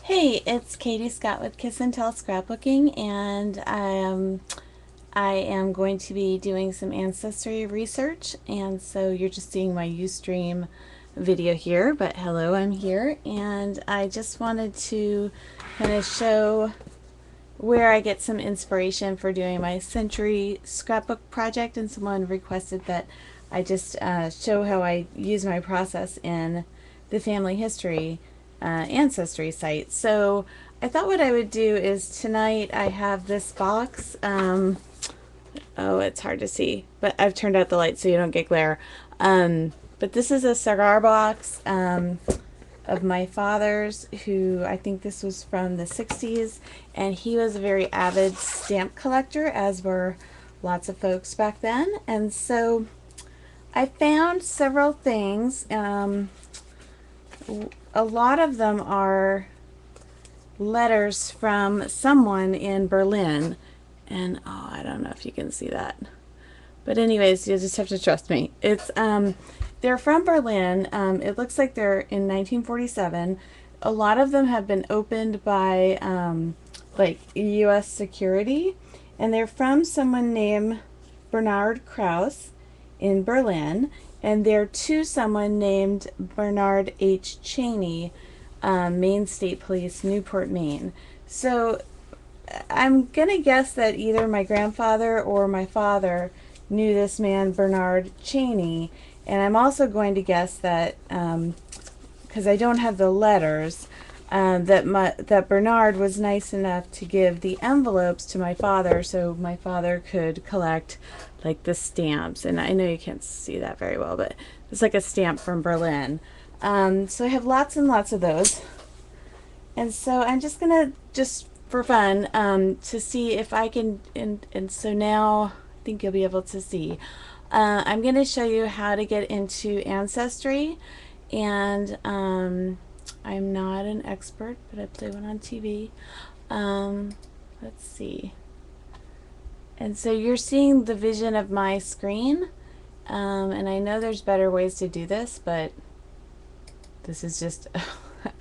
Hey, it's Katie Scott with Kiss and Tell Scrapbooking, and I am going to be doing some ancestry research, and so you're just seeing my Ustream video here, but hello, I'm here, and I just wanted to kind of show where I get some inspiration for doing my century scrapbook project, and someone requested that I just show how I use my process in the family history ancestry site. So I thought what I would do is tonight I have this box. Oh, it's hard to see, but I've turned out the light so you don't get glare. But this is a cigar box of my father's, who I think this was from the 60s, and he was a very avid stamp collector, as were lots of folks back then. And so I found several things. A lot of them are letters from someone in Berlin, and oh, I don't know if you can see that, but anyways, you just have to trust me. It's they're from Berlin. It looks like they're in 1947. A lot of them have been opened by like U.S. security, and they're from someone named Bernard Krause in Berlin, and they're to someone named Bernard H. Cheney, Maine State Police, Newport, Maine. So I'm gonna guess that either my grandfather or my father knew this man Bernard Cheney, and I'm also going to guess that because I don't have the letters, that Bernard was nice enough to give the envelopes to my father, so my father could collect like the stamps. And I know you can't see that very well, but it's like a stamp from Berlin. So I have lots and lots of those, and so I'm just gonna just for fun to see if I can. And so now I think you'll be able to see. I'm going to show you how to get into Ancestry, and I'm not an expert, but I play one on TV. Let's see. And so you're seeing the vision of my screen, and I know there's better ways to do this, but this is just,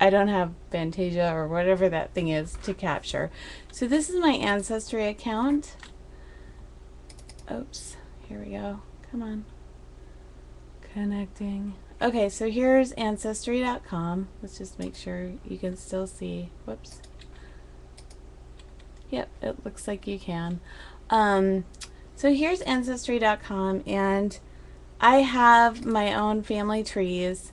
I don't have Fantasia or whatever that thing is to capture. So this is my Ancestry account. Oops, here we go. Come on. Connecting. Okay, so here's Ancestry.com. Let's just make sure you can still see. Whoops. Yep, it looks like you can. So here's Ancestry.com, and I have my own family trees,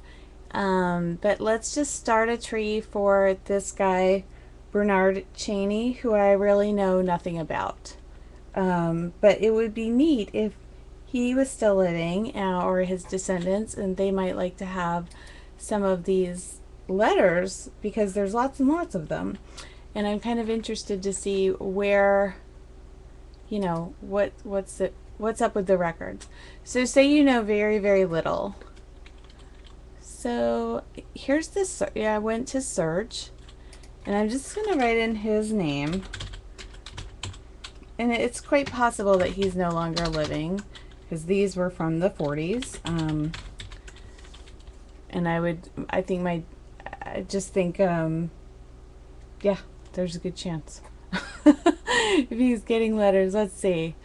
but let's just start a tree for this guy, Bernard Cheney, who I really know nothing about. But it would be neat if he was still living, or his descendants, and they might like to have some of these letters because there's lots and lots of them. And I'm kind of interested to see where, you know, what's up with the records. So say you know very, very little. So here's this. Yeah, I went to search, and I'm just going to write in his name. And it's quite possible that he's no longer living, because these were from the 40s. And I just think, yeah, there's a good chance. If he's getting letters, let's see.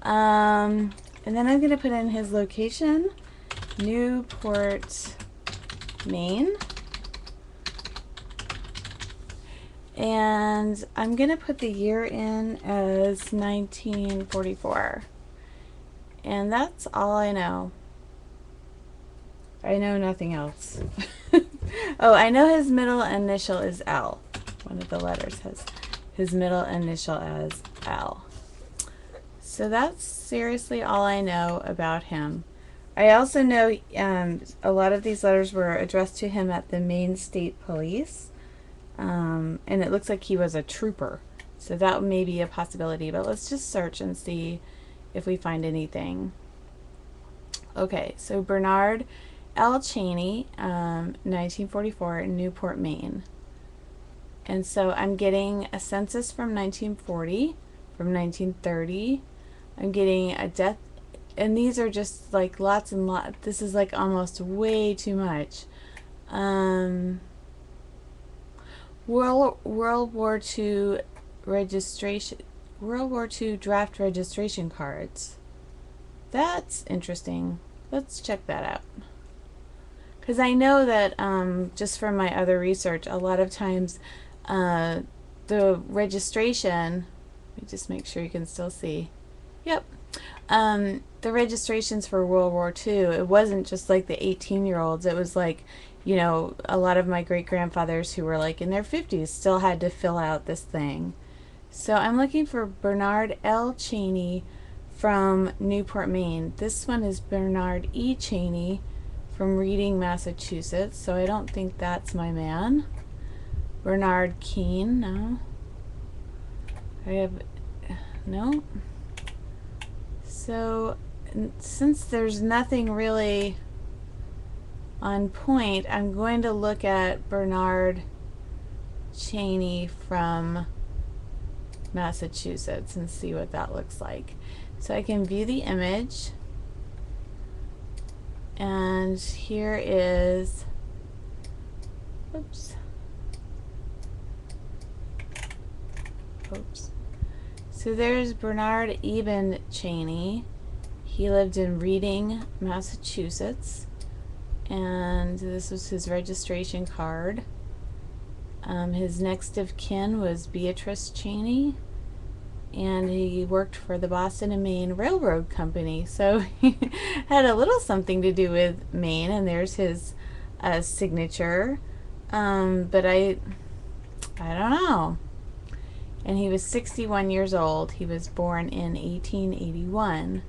And then I'm going to put in his location, Newport, Maine. And I'm going to put the year in as 1944. And that's all I know. I know nothing else. Oh, I know his middle initial is L. One of the letters has his middle initial as L. So that's seriously all I know about him. I also know a lot of these letters were addressed to him at the Maine State Police. And it looks like he was a trooper, so that may be a possibility, but let's just search and see if we find anything. Okay, so Bernard L. Cheney, 1944, Newport, Maine. And so I'm getting a census from 1940, from 1930. I'm getting a death, and these are just like lots and lots. This is like almost way too much. World War II registration, World War II draft registration cards. That's interesting. Let's check that out. Because I know that just from my other research, a lot of times uh, the registration, let me just make sure you can still see. Yep. The registrations for World War II, it wasn't just like the 18-year-olds. It was like, you know, a lot of my great-grandfathers who were like in their 50s still had to fill out this thing. So I'm looking for Bernard L. Cheney from Newport, Maine. This one is Bernard E. Cheney from Reading, Massachusetts. So I don't think that's my man. Bernard Keene, no. I have, no. So since there's nothing really on point, I'm going to look at Bernard Cheney from Massachusetts and see what that looks like. So I can view the image, and here is, oops, so there's Bernard Eben Cheney. He lived in Reading, Massachusetts, and this was his registration card. His next of kin was Beatrice Cheney, and he worked for the Boston and Maine Railroad Company, so he had a little something to do with Maine, and there's his signature, but I don't know. And he was 61 years old. He was born in 1881,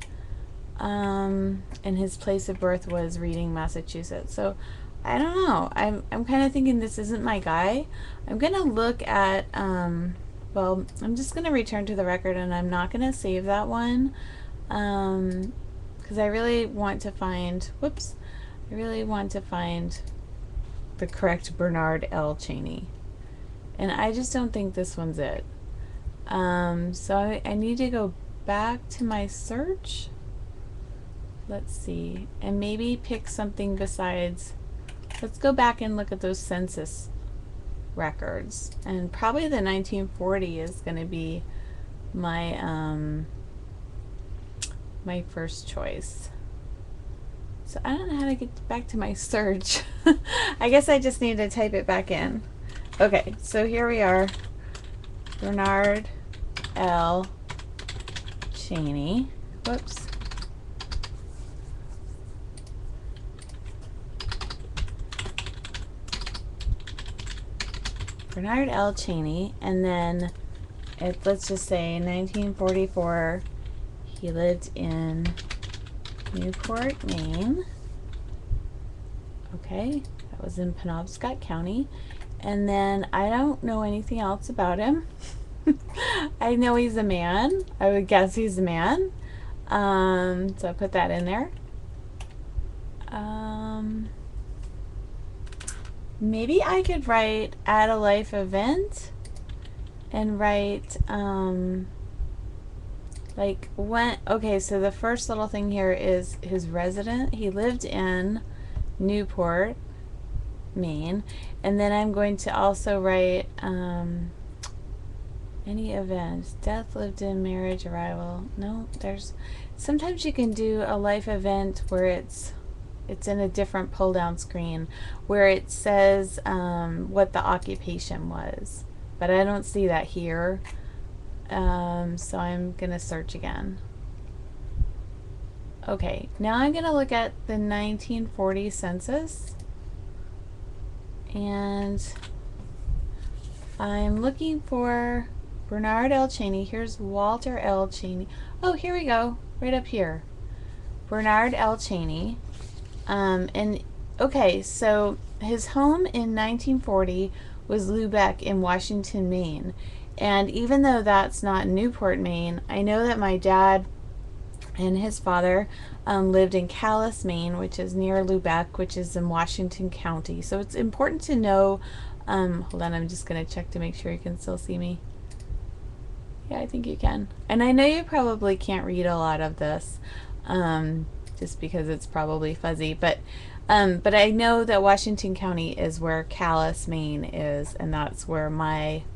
and his place of birth was Reading, Massachusetts. So I don't know. I'm kind of thinking this isn't my guy. I'm gonna look at well, I'm just gonna return to the record, and I'm not gonna save that one because I really want to find, whoops, I really want to find the correct Bernard L. Cheney, and I just don't think this one's it. So I need to go back to my search. Let's see, and maybe pick something besides. Let's go back and look at those census records, and probably the 1940 is going to be my my first choice. So I don't know how to get back to my search. I guess I just need to type it back in. Okay, so here we are. Bernard L. Cheney. Whoops. Bernard L. Cheney, and then let's just say 1944, he lived in Newport, Maine. Okay, that was in Penobscot County. And then I don't know anything else about him. I know he's a man. I would guess he's a man. So I put that in there. Maybe I could write at a life event and write like when, okay, so the first little thing here is his resident. He lived in Newport, Maine, and then I'm going to also write any events. Death, lived in, marriage, arrival. No, there's sometimes you can do a life event where it's in a different pull down screen where it says what the occupation was, but I don't see that here. So I'm gonna search again. Okay, now I'm gonna look at the 1940 census, and I'm looking for Bernard L. Cheney. Here's Walter L. Cheney. Oh, here we go, right up here. Bernard L. Cheney. And okay, so his home in 1940 was Lubec in Washington, Maine. And even though that's not Newport, Maine, I know that my dad and his father lived in Calais, Maine, which is near Lubec, which is in Washington County. So it's important to know. Hold on, I'm just going to check to make sure you can still see me. Yeah, I think you can. And I know you probably can't read a lot of this. Just because it's probably fuzzy, but But I know that Washington County is where Calais, Maine is, and um, that's where my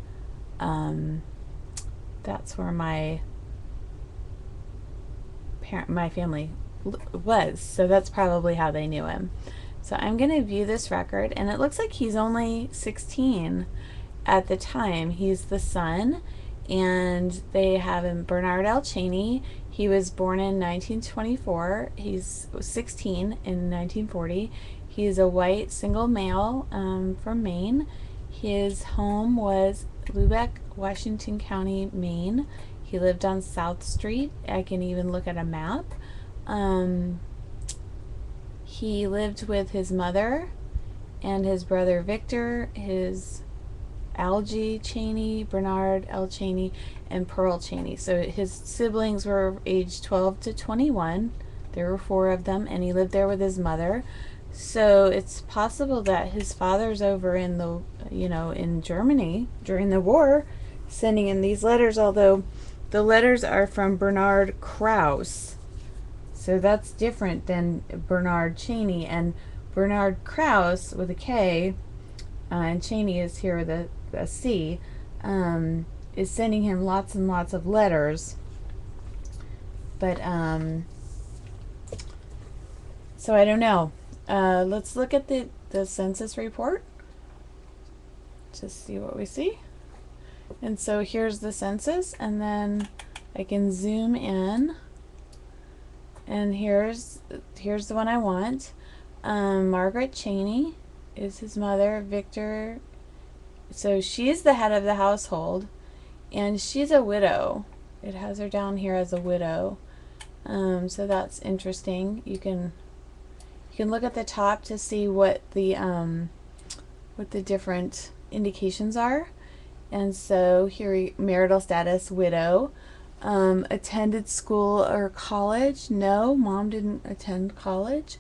family was. So that's probably how they knew him. So I'm going to view this record, and it looks like he's only 16 at the time. He's the son, and they have him Bernard L. Cheney. He was born in 1924. He's 16 in 1940. He's a white single male from Maine. His home was Lubec, Washington County, Maine. He lived on South Street. I can even look at a map. He lived with his mother and his brother Victor, his Algie Cheney, Bernard L. Cheney, and Pearl Cheney. So his siblings were aged 12 to 21. There were 4 of them, and he lived there with his mother. So it's possible that his father's over in in Germany during the war, sending in these letters, although the letters are from Bernard Krause. So that's different than Bernard Cheney. And Bernard Krause with a K, and Cheney is here with a C, is sending him lots and lots of letters. But, so I don't know. Let's look at the census report to see what we see. And so here's the census, and then I can zoom in, and here's the one I want. Margaret Cheney is his mother. Victor, so she's the head of the household, and she's a widow. It has her down here as a widow. So that's interesting. You can look at the top to see what the different indications are. And so here, marital status, widow. Attended school or college? No, mom didn't attend college.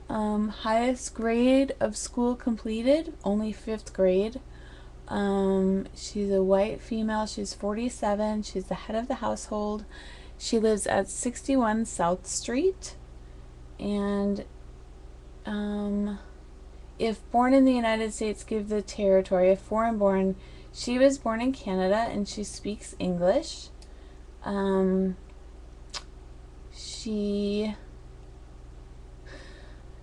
Highest grade of school completed? Only 5th grade. She's a white female. She's 47. She's the head of the household. She lives at 61 South Street. And if born in the United States, give the territory. If foreign born, she was born in Canada and she speaks English.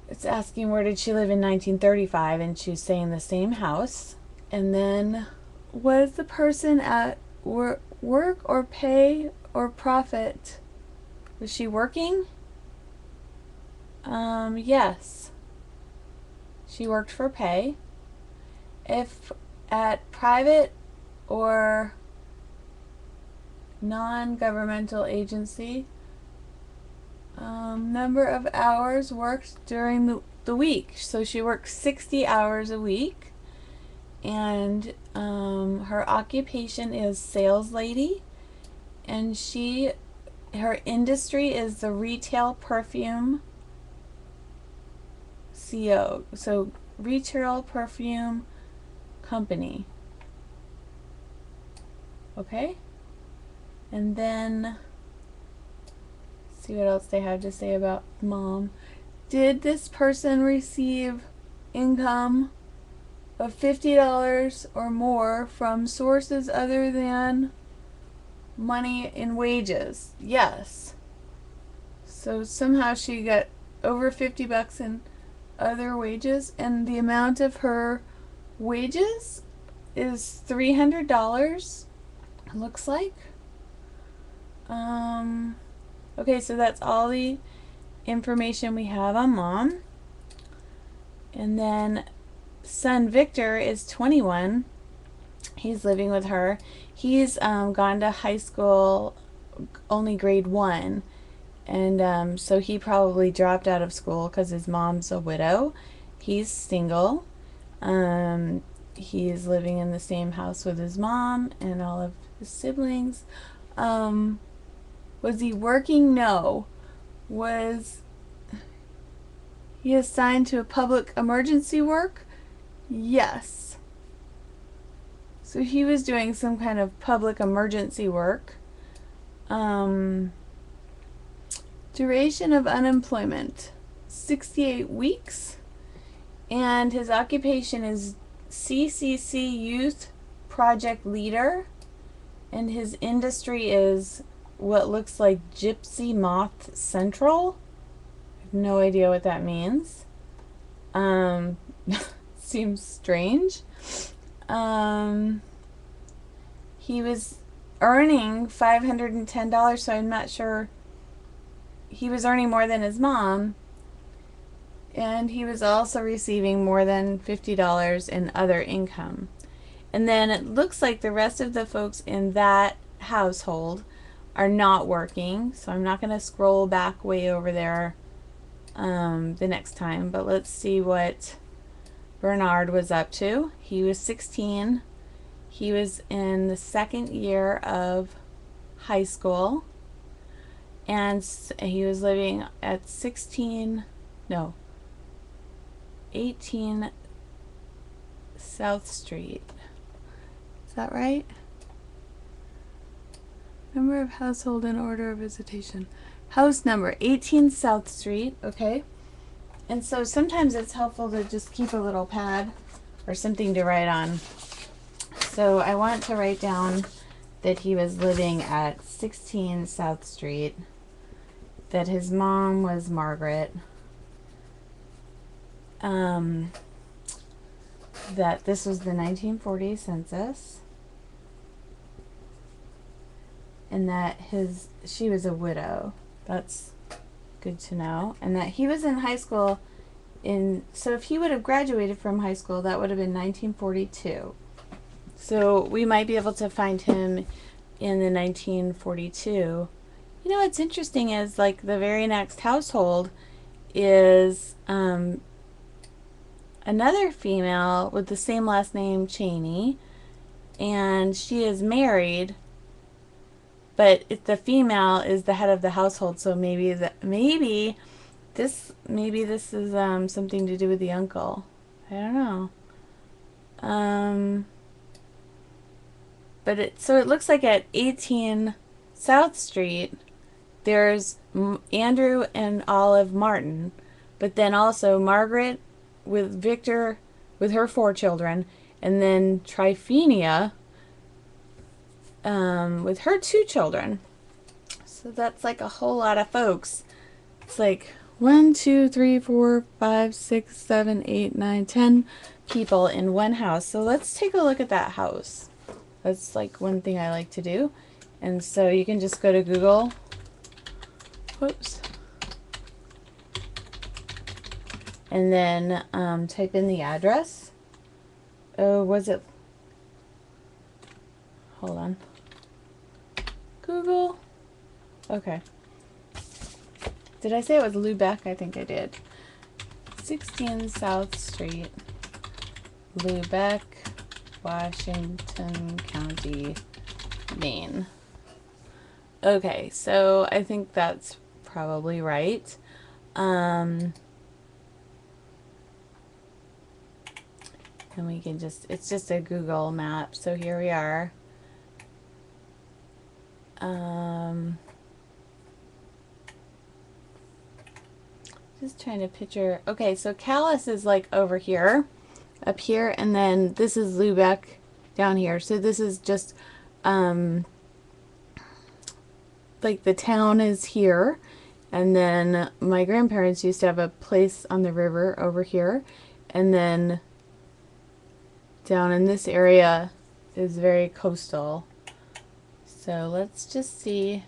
It's asking where did she live in 1935, and she's saying the same house. And then, was the person at work or pay or profit? Was she working? Yes. She worked for pay. If at private or non-governmental agency, number of hours worked during the week. So she works 60 hours a week, and her occupation is sales lady, and her industry is the retail perfume CO. So retail perfume company. Okay? And then see what else they have to say about mom. Did this person receive income of $50 or more from sources other than money in wages? Yes. So somehow she got over $50 in other wages, and the amount of her wages is $300, it looks like. Okay, so that's all the information we have on mom. And then son Victor is 21. He's living with her. He's gone to high school only grade 1. And so he probably dropped out of school because his mom's a widow. He's single. He's living in the same house with his mom and all of his siblings. Was he working? No. Was he assigned to a public emergency work? Yes. So he was doing some kind of public emergency work. Duration of unemployment, 68 weeks. And his occupation is CCC Youth Project Leader. And his industry is what looks like Gypsy Moth Central. I have no idea what that means. Seems strange. He was earning $510, so I'm not sure. He was earning more than his mom, and he was also receiving more than $50 in other income. And then it looks like the rest of the folks in that household are not working, so I'm not going to scroll back way over there the next time, but let's see what Bernard was up to. He was 16. He was in the second year of high school, and he was living at 18 South Street. Is that right? Number of household in order of visitation. House number 18 South Street, okay? And so sometimes it's helpful to just keep a little pad or something to write on. So I want to write down that he was living at 16 South Street, that his mom was Margaret, that this was the 1940 census, and that she was a widow. That's good to know. And that he was in high school so if he would have graduated from high school, that would have been 1942. So we might be able to find him in the 1942. You know what's interesting is, like, the very next household is another female with the same last name, Cheney, and she is married, but the female is the head of the household. So maybe this is something to do with the uncle. I don't know. But it looks like at 18 South Street, there's Andrew and Olive Martin, but then also Margaret with Victor with her 4 children, and then Tryphenia with her 2 children. So that's like a whole lot of folks. It's like 1, 2, 3, 4, 5, 6, 7, 8, 9, 10 people in one house. So let's take a look at that house. That's like one thing I like to do. And so you can just go to Google. Whoops. And then type in the address. Oh, was it? Hold on. Google. Okay. Did I say it was Lubeck? I think I did. 16 South Street, Lubeck, Washington County, Maine. Okay, so I think that's probably right. And we can it's just a Google map. So here we are. Just trying to picture. Okay, so Calais is like over here, up here, and then this is Lubeck down here. So this is just like the town is here, and then my grandparents used to have a place on the river over here, and then down in this area is very coastal. So let's just see.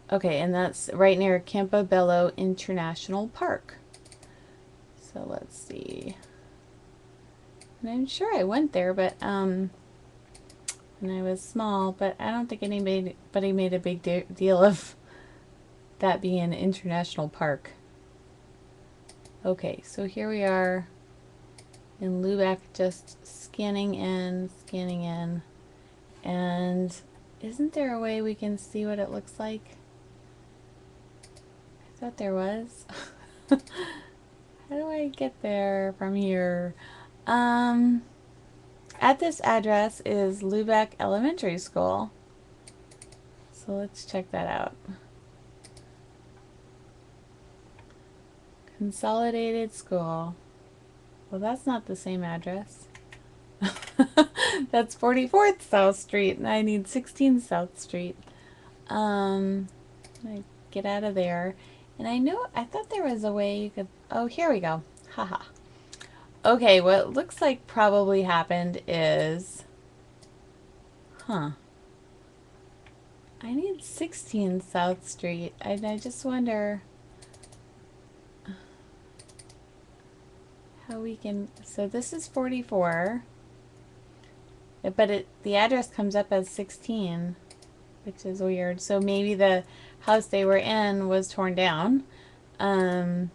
Okay, and that's right near Campobello International Park. So let's see. And I'm sure I went there, but when I was small, but I don't think anybody made a big deal of that being an international park. Okay, so here we are in Lubeck, just scanning in, and isn't there a way we can see what it looks like? I thought there was. How do I get there from here? At this address is Lubeck Elementary School. So let's check that out. Consolidated School. Well, that's not the same address. That's 44th South Street, and I need 16 South Street. I get out of there. And I thought there was a way you could, oh, here we go. Haha. Okay, what looks like probably happened is, I need 16 South Street. I just wonder how we can, so this is 44, but the address comes up as 16, which is weird. So maybe the house they were in was torn down. I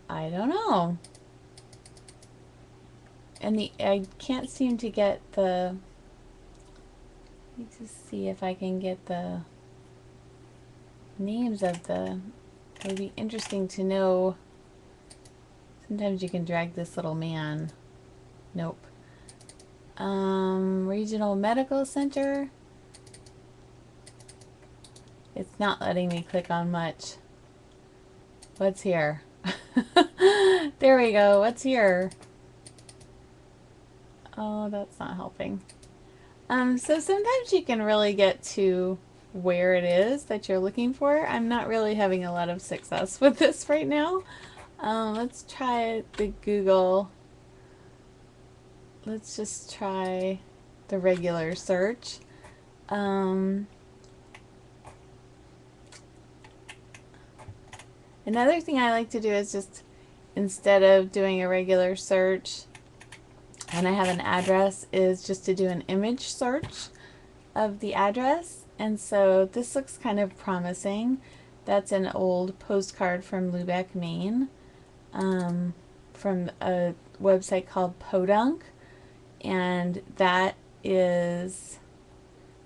don't know. And I can't seem to get the, let me just see if I can get the names of it would be interesting to know. Sometimes you can drag this little man. Nope. Regional Medical Center. It's not letting me click on much. What's here? There we go. What's here? Oh, that's not helping. So sometimes you can really get to where it is that you're looking for. I'm not really having a lot of success with this right now. Let's try the Google. Let's just try the regular search. Another thing I like to do is just, instead of doing a regular search and I have an address, is just to do an image search of the address. And so this looks kind of promising. That's an old postcard from Lubec, Maine, from a website called Podunk. And that is,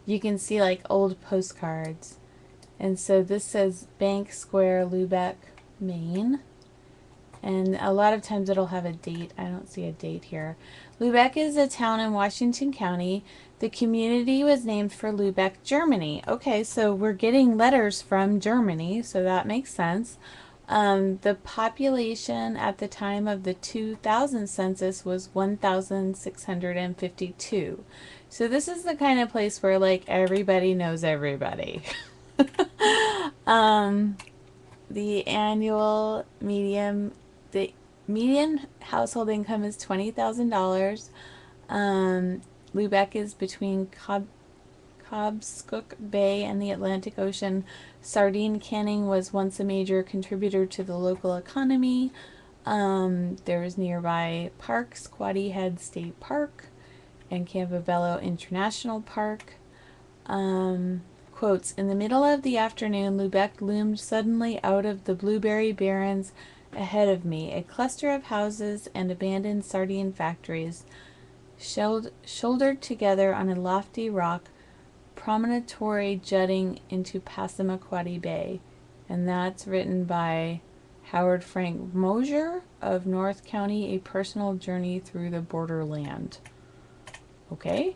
you can see like old postcards. And so this says Bank Square, Lubec, Maine. And a lot of times it'll have a date. I don't see a date here. Lubec is a town in Washington County. The community was named for Lubec, Germany. Okay, so we're getting letters from Germany, so that makes sense. The population at the time of the 2000 census was 1,652. So this is the kind of place where like everybody knows everybody. The median household income is $20,000. Lubec is between Cobscook Bay and the Atlantic Ocean. Sardine canning was once a major contributor to the local economy. There is nearby parks, Quoddy Head State Park and Campobello International Park. Quotes, in the middle of the afternoon, Lubec loomed suddenly out of the blueberry barrens ahead of me, a cluster of houses and abandoned sardine factories, shouldered together on a lofty rock promontory jutting into Passamaquoddy Bay. And that's written by Howard Frank Mosier of North County, A Personal Journey Through the Borderland. Okay,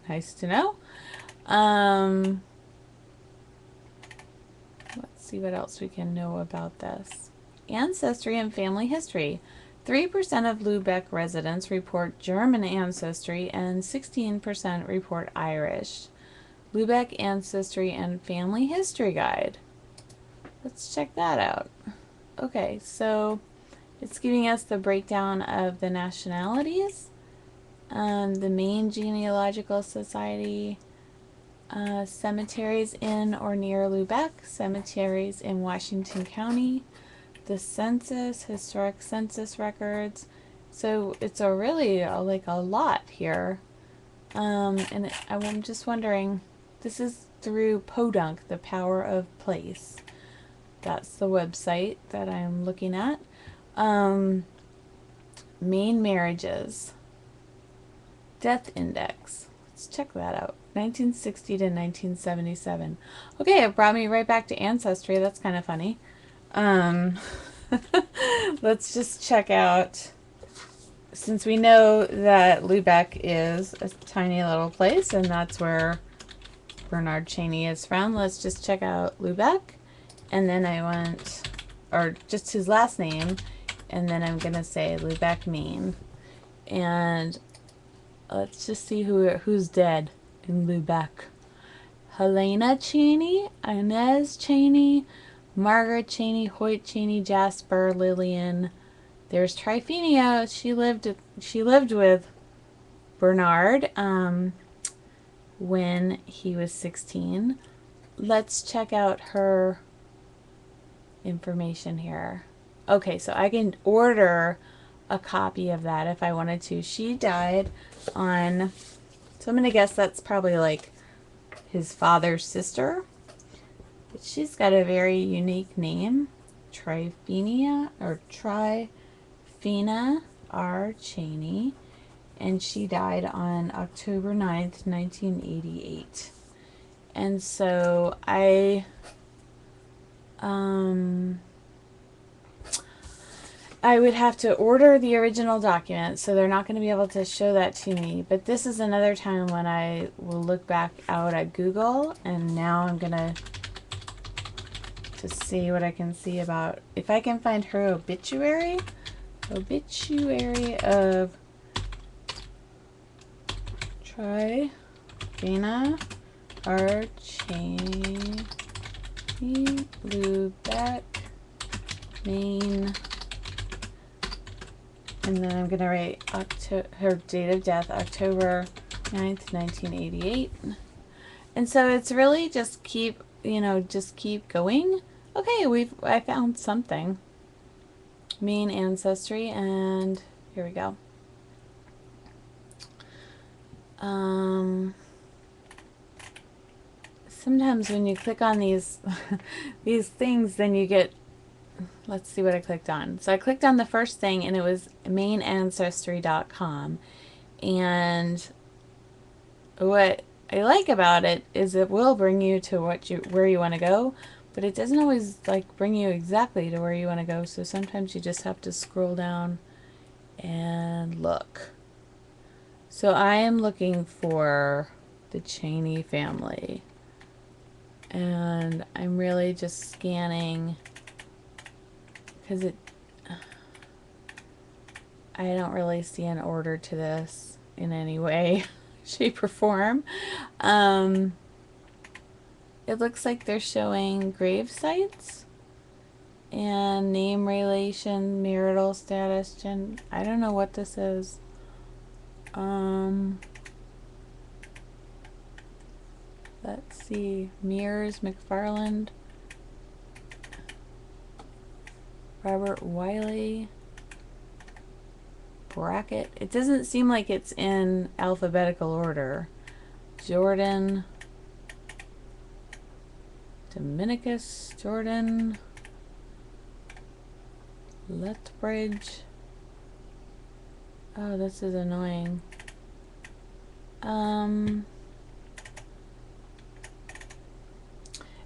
nice to know. Let's see what else we can know about this. Ancestry and family history. 3% of Lubec residents report German ancestry and 16% report Irish. Lubec Ancestry and Family History Guide. Let's check that out. Okay, so it's giving us the breakdown of the nationalities. The Maine Genealogical Society, cemeteries in or near Lubec, cemeteries in Washington County, the census, historic census records. So it's a really like a lot here. And I'm just wondering, this is through Podunk, the Power of Place. That's the website that I'm looking at. Maine marriages. Death index. Let's check that out. 1960 to 1977. Okay, it brought me right back to Ancestry. That's kind of funny. Let's just check out, since we know that Lubec is a tiny little place and that's where Bernard Cheney is from, let's just check out Lubec. And then I want or just his last name, and then I'm gonna say Lubeck, Maine. And let's just see who's dead in Lubeck. Helena Cheney, Inez Cheney, Margaret Cheney, Hoyt Cheney, Jasper, Lillian. There's Tryphenia. She lived with Bernard when he was 16. Let's check out her information here. Okay, so I can order a copy of that if I wanted to. She died on, so I'm going to guess that's probably like his father's sister. But she's got a very unique name. Tryphenia or Tryphena R. Cheney. And she died on October 9th, 1988. And so I would have to order the original document, so they're not going to be able to show that to me. But this is another time when I will look back out at Google, and now I'm going to see what I can see about, if I can find her obituary of Tryphena R. Cheney, Lubeck, Maine. And then I'm going to write her date of death, October 9th, 1988. And so it's really just keep going. Okay, I found something. Maine ancestry, and here we go. Sometimes when you click on these these things, then you get, let's see what I clicked on. So I clicked on the first thing, and it was maineancestry.com. And what I like about it is it will bring you to where you want to go, but it doesn't always like bring you exactly to where you want to go. So sometimes you just have to scroll down and look. So I am looking for the Cheney family, and I'm really just scanning because I don't really see an order to this in any way, shape, or form. It looks like they're showing grave sites and name relation, marital status, I don't know what this is. Let's see. Mears, McFarland, Robert Wiley, Brackett. It doesn't seem like it's in alphabetical order. Jordan, Dominicus, Jordan, Lethbridge. Oh, this is annoying.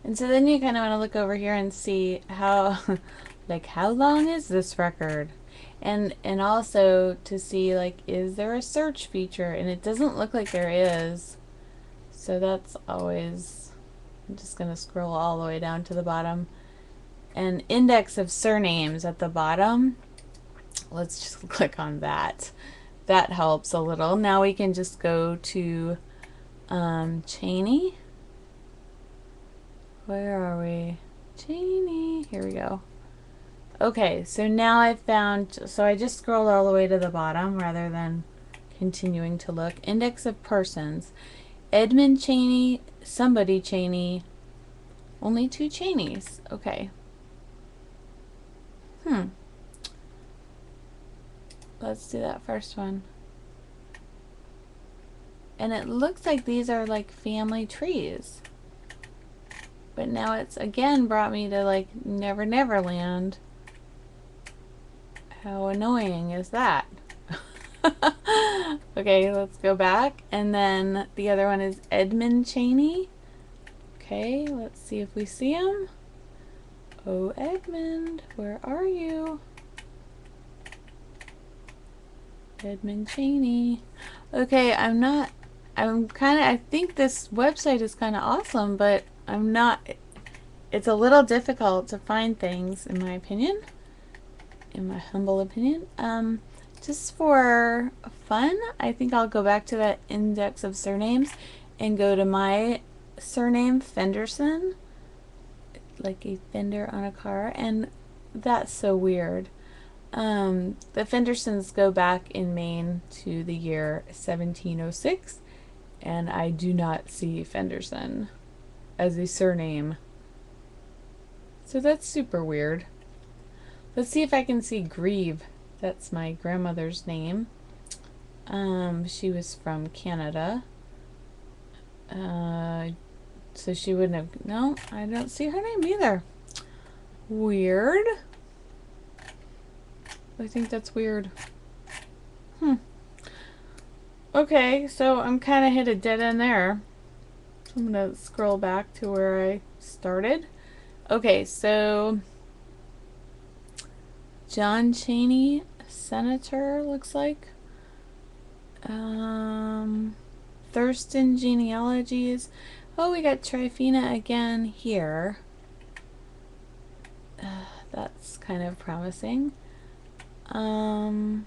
And so then you kind of want to look over here and see how, like, how long is this record? And also to see, like, is there a search feature? And it doesn't look like there is. So that's always, I'm just going to scroll all the way down to the bottom. And index of surnames at the bottom. Let's just click on that. That helps a little. Now we can just go to Cheney. Where are we? Cheney. Here we go. Okay, so now I've found, so I just scrolled all the way to the bottom rather than continuing to look. Index of persons. Edmund Cheney, somebody Cheney. Only 2 Cheneys. Okay. Let's do that first one. And it looks like these are like family trees. But now it's again brought me to like Never Never Land. How annoying is that? Okay, let's go back. And then the other one is Edmund Cheney. Okay, let's see if we see him. Oh, Edmund, where are you? Edmund Cheney. Okay, I think this website is kind of awesome, but I'm not it's a little difficult to find things, in my opinion, in my humble opinion. Just for fun, I think I'll go back to that index of surnames and go to my surname, Fenderson, like a fender on a car, and that's so weird. The Fendersons go back in Maine to the year 1706, and I do not see Fenderson as a surname. So that's super weird. Let's see if I can see Grieve. That's my grandmother's name. She was from Canada. So she wouldn't have... No, I don't see her name either. Weird. I think that's weird. Okay, so I'm kind of hit a dead end there. I'm going to scroll back to where I started. Okay, so John Cheney, senator, looks like. Thurston genealogies. Oh, we got Tryphena again here. That's kind of promising. Oh,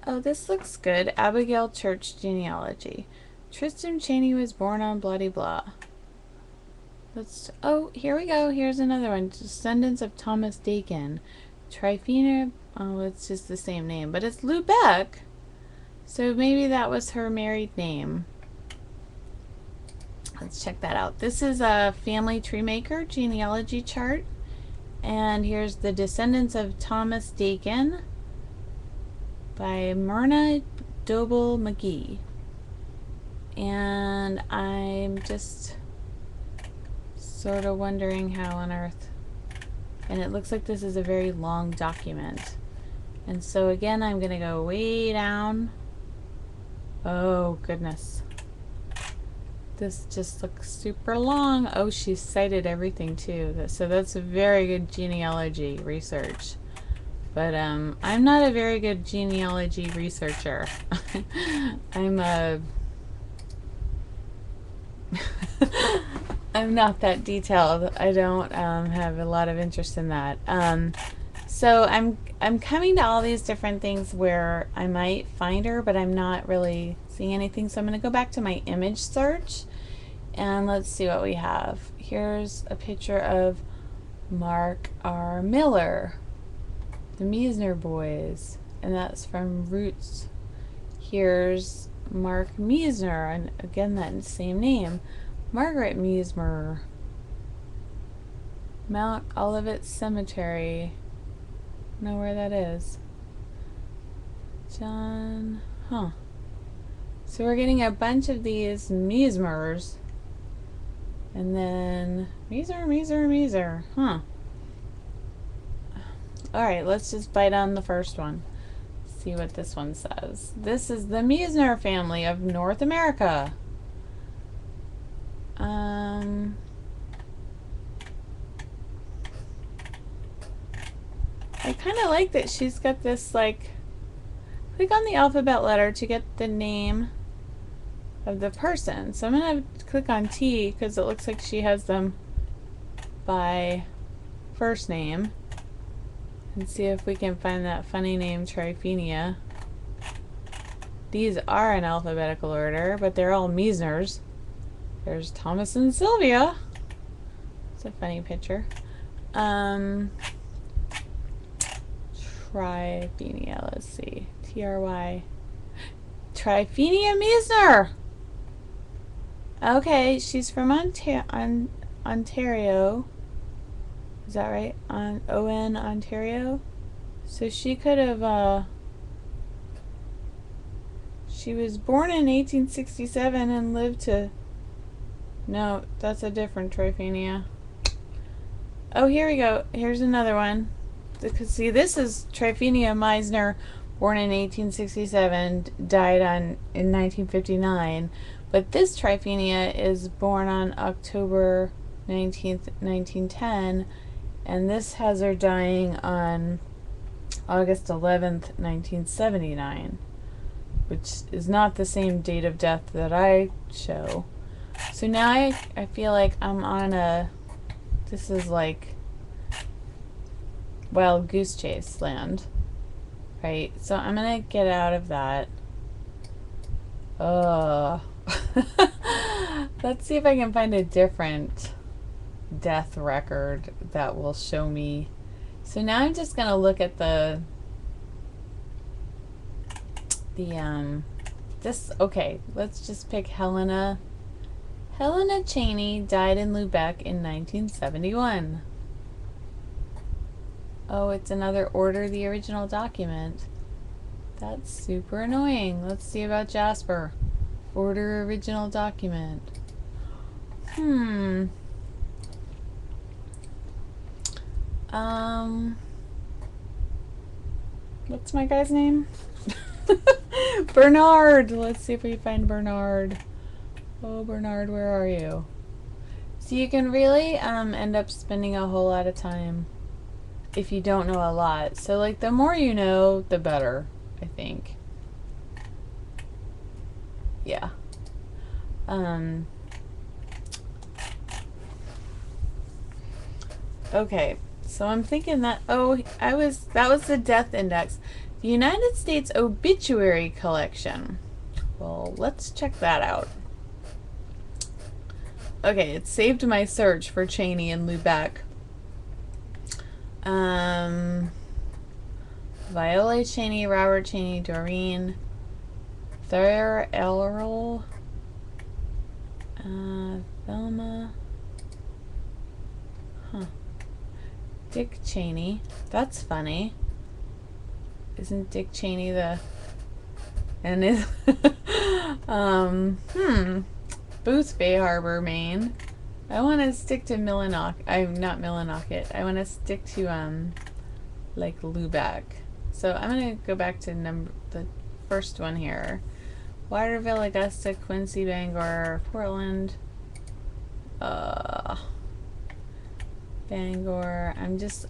this looks good. Abigail Church genealogy. Tristram Cheney was born on bloody blah. Oh, here we go. Here's another one. Descendants of Thomas Dakin. Tryphena. Oh, it's just the same name, but it's Lubeck. So maybe that was her married name. Let's check that out. This is a family tree maker genealogy chart. And here's the Descendants of Thomas Dakin by Myrna Doble McGee. And I'm just sort of wondering how on earth. And it looks like this is a very long document. And so again, I'm going to go way down. Oh, goodness. This just looks super long. Oh, she cited everything too. So that's a very good genealogy research. But I'm not a very good genealogy researcher. I'm not that detailed. I don't have a lot of interest in that. So I'm coming to all these different things where I might find her, but I'm not really seeing anything. So I'm going to go back to my image search and let's see what we have. Here's a picture of Mark R. Miller, the Meisner boys, and that's from Roots. Here's Mark Meisner, and again that same name, Margaret Meisner, Mount Olivet Cemetery. Know where that is. John, so we're getting a bunch of these Meisners, and then Meisner, Alright, let's just bite on the first one. See what this one says. This is the Meisner family of North America. I kind of like that she's got this, like, click on the alphabet letter to get the name of the person. So I'm going to click on T because it looks like she has them by first name. And see if we can find that funny name, Tryphenia. These are in alphabetical order, but they're all Meisners. There's Thomas and Sylvia. It's a funny picture. Tryphenia, let's see. T-R-Y. Tryphenia Meisner! Okay, she's from Ontario. Is that right? O-N, Ontario? So she could have, she was born in 1867 and lived to... No, that's a different Tryphenia. Oh, here we go. Here's another one. See, this is Tryphenia Meisner, born in 1867, died in 1959. But this Tryphenia is born on October 19th, 1910, and this has her dying on August 11th, 1979, which is not the same date of death that I show. So now I feel like I'm on a, this is like wild goose chase land, right? So I'm gonna get out of that. Let's see if I can find a different death record that will show me. So now I'm just gonna look at this. Okay, let's just pick Helena. Helena Cheney died in Lubeck in 1971. Oh, it's another order the original document. That's super annoying. Let's see about Jasper. Order original document. What's my guy's name? Bernard. Let's see if we find Bernard. Oh, Bernard, where are you? So you can really end up spending a whole lot of time if you don't know a lot. So like the more you know, the better, I think. Yeah. Okay. So I'm thinking that that was the death index. The United States obituary collection. Well, let's check that out. Okay, it saved my search for Cheney and Lubeck. Viola Cheney, Robert Cheney, Doreen, Thayer Elrell, Velma, Dick Cheney. That's funny. Isn't Dick Cheney the... And is... Booth Bay Harbor, Maine. I want to stick to Millinocket. Not Millinocket. I want to stick to, like Lubeck. So I'm going to go back to the first one here. Waterville, Augusta, Quincy, Bangor, Portland. Bangor.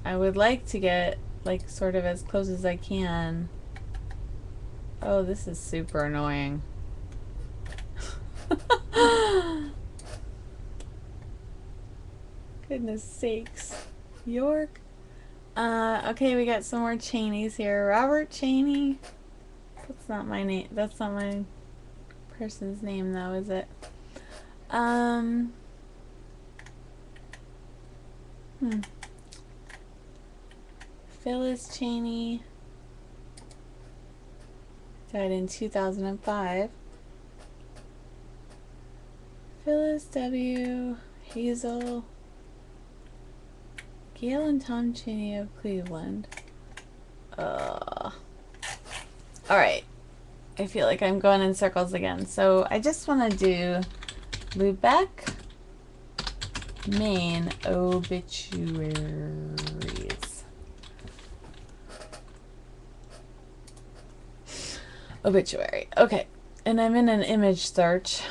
I would like to get, like, sort of as close as I can. Oh, this is super annoying. Goodness sakes. York. Okay, we got some more Cheneys here. Robert Cheney. That's not my name. That's not my person's name, though, is it? Phyllis Cheney died in 2005. Phyllis W. Hazel. Gail and Tom Cheney of Cleveland. Alright. I feel like I'm going in circles again. So I just want to do Lubeck, Maine obituaries. Obituary. Okay. And I'm in an image search,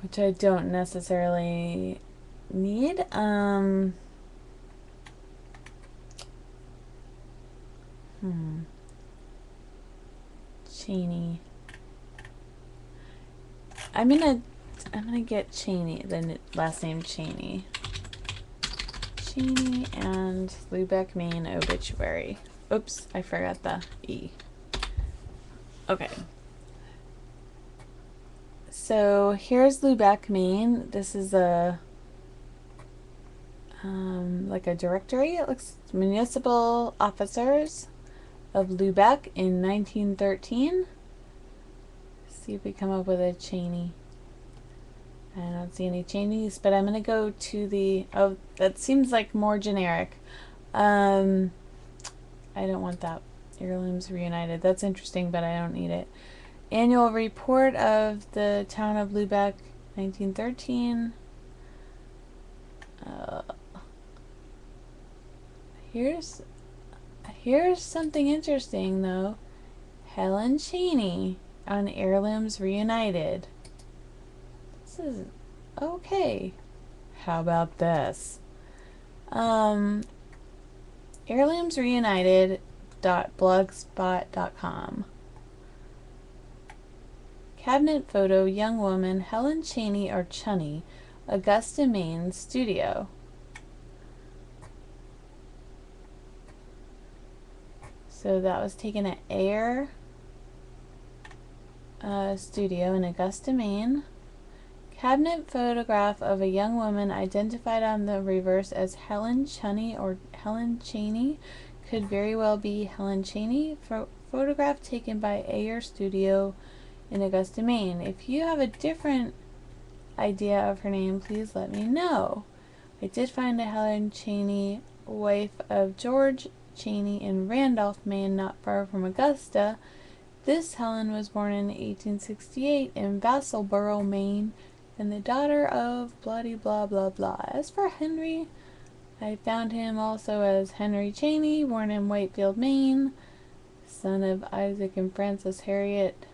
which I don't necessarily need. Cheney. I'm gonna get Cheney, the last name Cheney. Cheney and Lubeck, Maine obituary. Oops, I forgot the E. Okay. So here's Lubeck, Maine. This is a like a directory. It looks municipal officers of Lubeck in 1913. See if we come up with a Cheney. I don't see any Cheneys, but I'm gonna go to the that seems like more generic. I don't want that. Heirlooms Reunited. That's interesting, but I don't need it. Annual report of the town of Lubeck, 1913. Here's something interesting though. Helen Cheney on Heirlooms Reunited. This is okay. How about this? Heirloomsreunited.blogspot.com. Cabinet photo, young woman, Helen Cheney or Chunny, Augusta, Maine, studio. So that was taken at Air Studio in Augusta, Maine. Cabinet photograph of a young woman identified on the reverse as Helen Chunny or Helen Cheney. Could very well be Helen Cheney. Photograph taken by Ayer Studio in Augusta, Maine. If you have a different idea of her name, please let me know. I did find a Helen Cheney, wife of George Cheney in Randolph, Maine, not far from Augusta. This Helen was born in 1868 in Vassalboro, Maine, and the daughter of bloody blah blah blah. As for Henry, I found him also as Henry Cheney, born in Whitefield, Maine, son of Isaac and Frances Harriet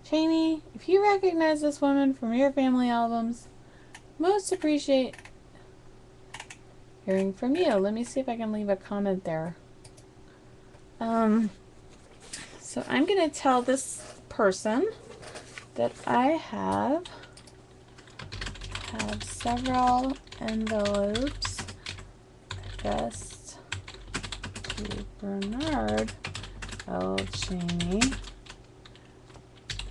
Cheney. If you recognize this woman from your family albums, most appreciate hearing from you. Let me see if I can leave a comment there. So I'm going to tell this person that I have several envelopes addressed to Bernard L. Cheney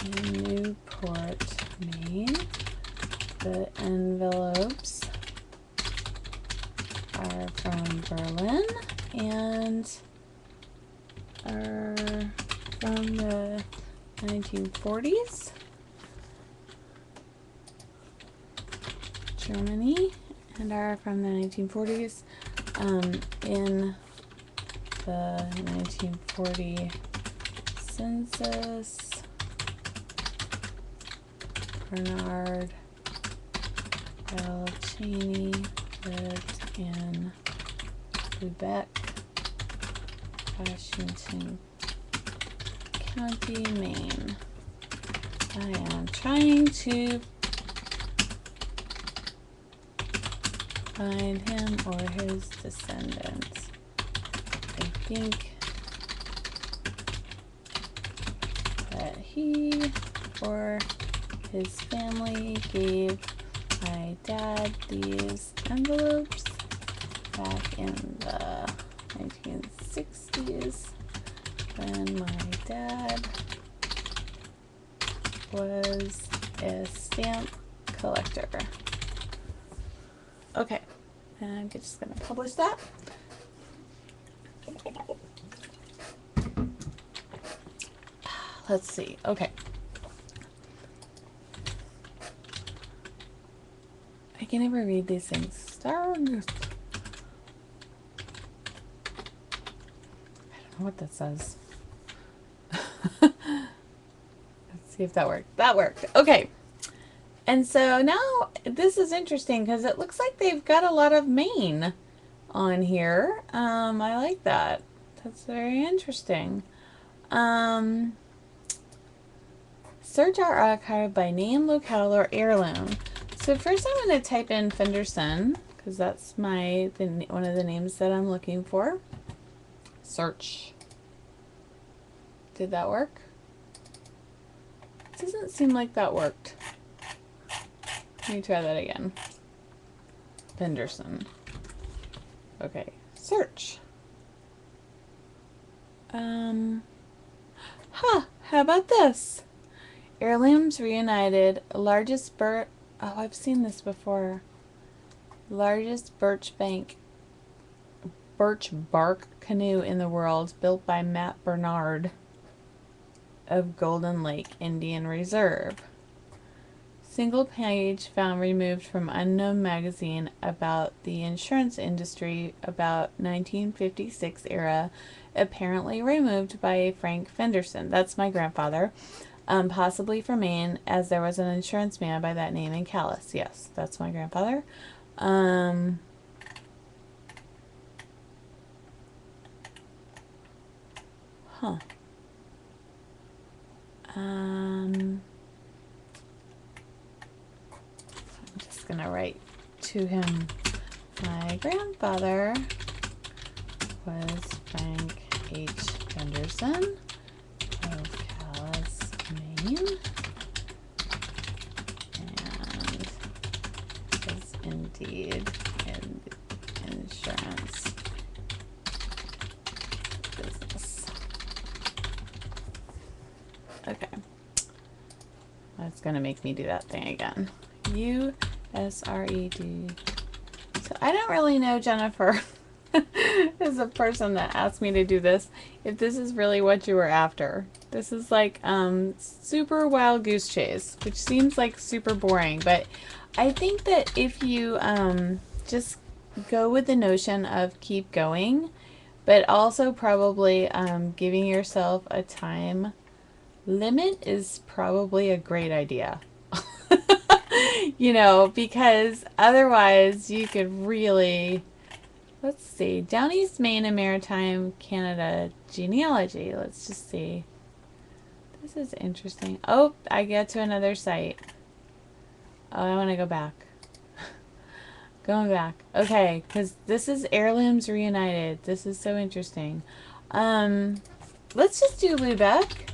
in Newport, Maine. The envelopes are from Berlin and are from the 1940s, Germany, and are from the 1940s. In the 1940 census, Bernard L. Cheney lived in Lubec, Washington County, Maine. I am trying to find him or his descendants. I think that he or his family gave my dad these envelopes back in the 1960s when my dad was a stamp collector. Okay, and I'm just going to publish that. Let's see. Okay. I can never read these things. I don't know what that says. Let's see if that worked. That worked. Okay. And so now this is interesting because it looks like they've got a lot of Maine on here. I like that. That's very interesting. Search our archive by name, locale, or heirloom. So first I'm going to type in Fenderson because that's one of the names that I'm looking for. Search. Did that work? It doesn't seem like that worked. Let me try that again. Fenderson. Okay. Search. How about this? Heirlooms Reunited, largest oh, I've seen this before. Largest birch bark canoe in the world, built by Matt Bernard of Golden Lake Indian Reserve. Single page found removed from unknown magazine about the insurance industry about 1956 era, apparently removed by Frank Fenderson. That's my grandfather. Possibly from Maine, as there was an insurance man by that name in Calais. Yes, that's my grandfather. I'm just gonna write to him. My grandfather was Frank H. Fenderson of Calais, Maine. Indeed. And insurance business. Okay. That's going to make me do that thing again. U-S-R-E-D. So I don't really know, Jennifer, as a person that asked me to do this, if this is really what you were after. This is like super wild goose chase, which seems like super boring, but I think that if you just go with the notion of keep going, but also probably giving yourself a time limit is probably a great idea. You know, because otherwise you could really, let's see, Down East Maine and Maritime Canada genealogy. Let's just see. This is interesting. Oh, I get to another site. Oh, I want to go back. Going back. Okay, because this is Heirlooms Reunited. This is so interesting. Let's just do Lubeck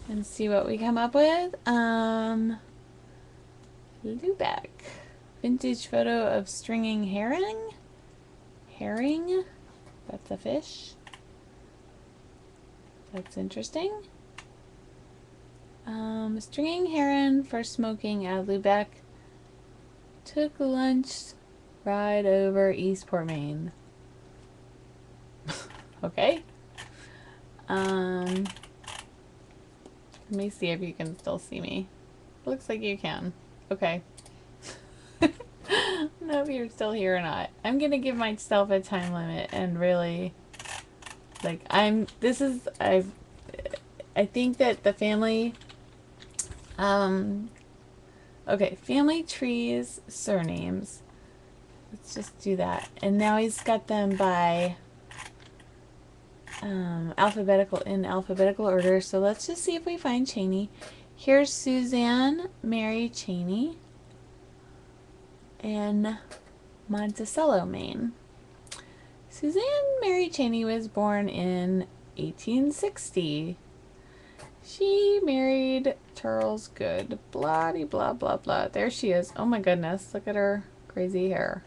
and see what we come up with. Lubeck. Vintage photo of stringing herring. Herring? That's a fish. That's interesting. Stringing heron for smoking at Lubeck. Took lunch ride over Eastport, Maine. Okay. Let me see if you can still see me. Looks like you can. Okay. I don't know if you're still here or not. I'm gonna give myself a time limit and really, like, I think that the family, okay, family trees, surnames. Let's just do that. And now he's got them by in alphabetical order. So let's just see if we find Cheney. Here's Suzanne Mary Cheney in Monticello, Maine. Suzanne Mary Cheney was born in 1860. She married Charles Good. Blah blah blah blah. There she is. Oh my goodness, look at her crazy hair.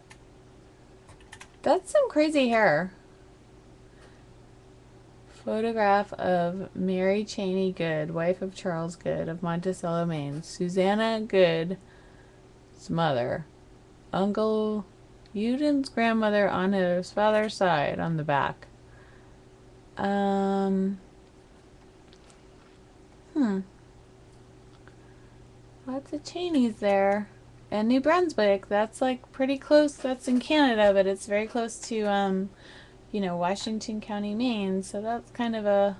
That's some crazy hair. Photograph of Mary Cheney Good, wife of Charles Good of Monticello, Maine. Susanna Good's mother. Uncle Euden's grandmother on his father's side on the back. Lots of Cheneys there. And New Brunswick, that's like pretty close. That's in Canada, but it's very close to, you know, Washington County, Maine. So that's kind of a...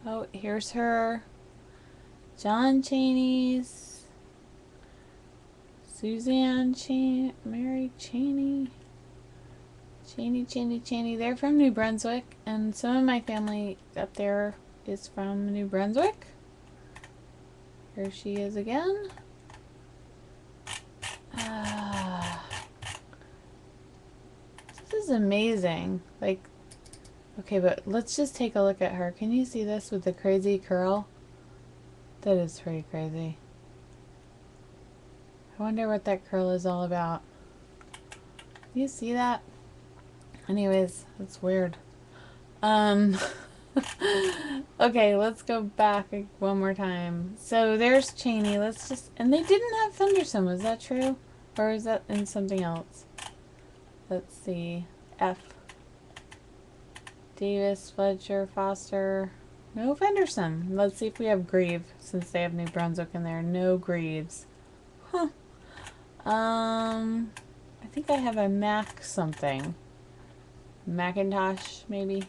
Oh, here's her. John Cheney's. Suzanne Cheney. Mary Cheney. Cheney. They're from New Brunswick. And some of my family up there is from New Brunswick. Here she is again. This is amazing. Like, okay, but let's just take a look at her. Can you see this with the crazy curl? That is pretty crazy. I wonder what that curl is all about. You see that? Anyways, that's weird. Okay, let's go back one more time. So there's Cheney. Let's just... And they didn't have Fenderson. Was that true? Or is that in something else? Let's see. F. Davis, Fletcher, Foster. No Fenderson. Let's see if we have Grieve, since they have New Brunswick in there. No Greaves. Huh. I think I have a Mac something. Macintosh, maybe?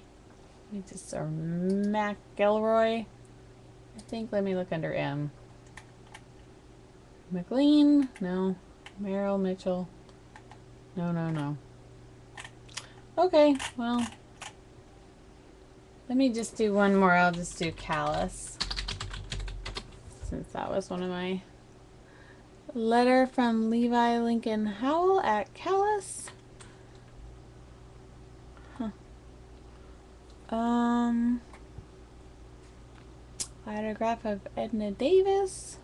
Just or Mac Gilroy. I think. Let me look under M. McLean? No. Merrill Mitchell? No. Okay, well, let me just do one more. I'll just do Callus, since that was one of my... Letter from Levi Lincoln Howell at Callus. Autograph of Edna Davis.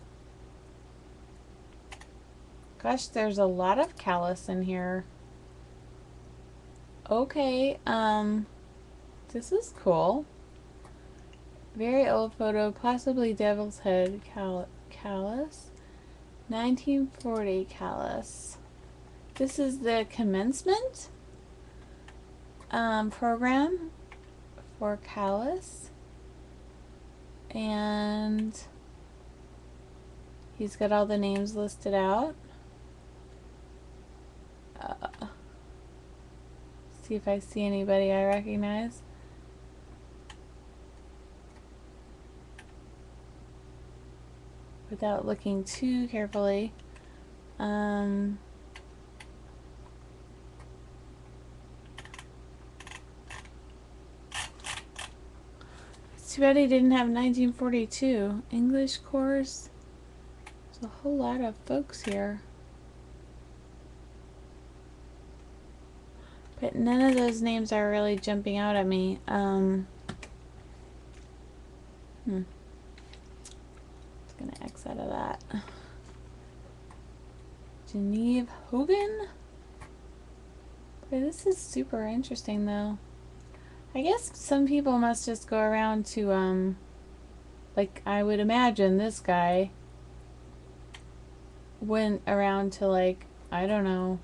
Gosh, there's a lot of callus in here. Okay, this is cool. Very old photo, possibly Devil's Head callus. 1940 callus. This is the commencement program for callus. And he's got all the names listed out. See if I see anybody I recognize. Without looking too carefully. It's too bad he didn't have 1942. English course. There's a whole lot of folks here. But none of those names are really jumping out at me. Gonna X out of that. Genevieve Hogan? Boy, this is super interesting though. I guess some people must just go around to like I would imagine this guy went around to, like, I don't know,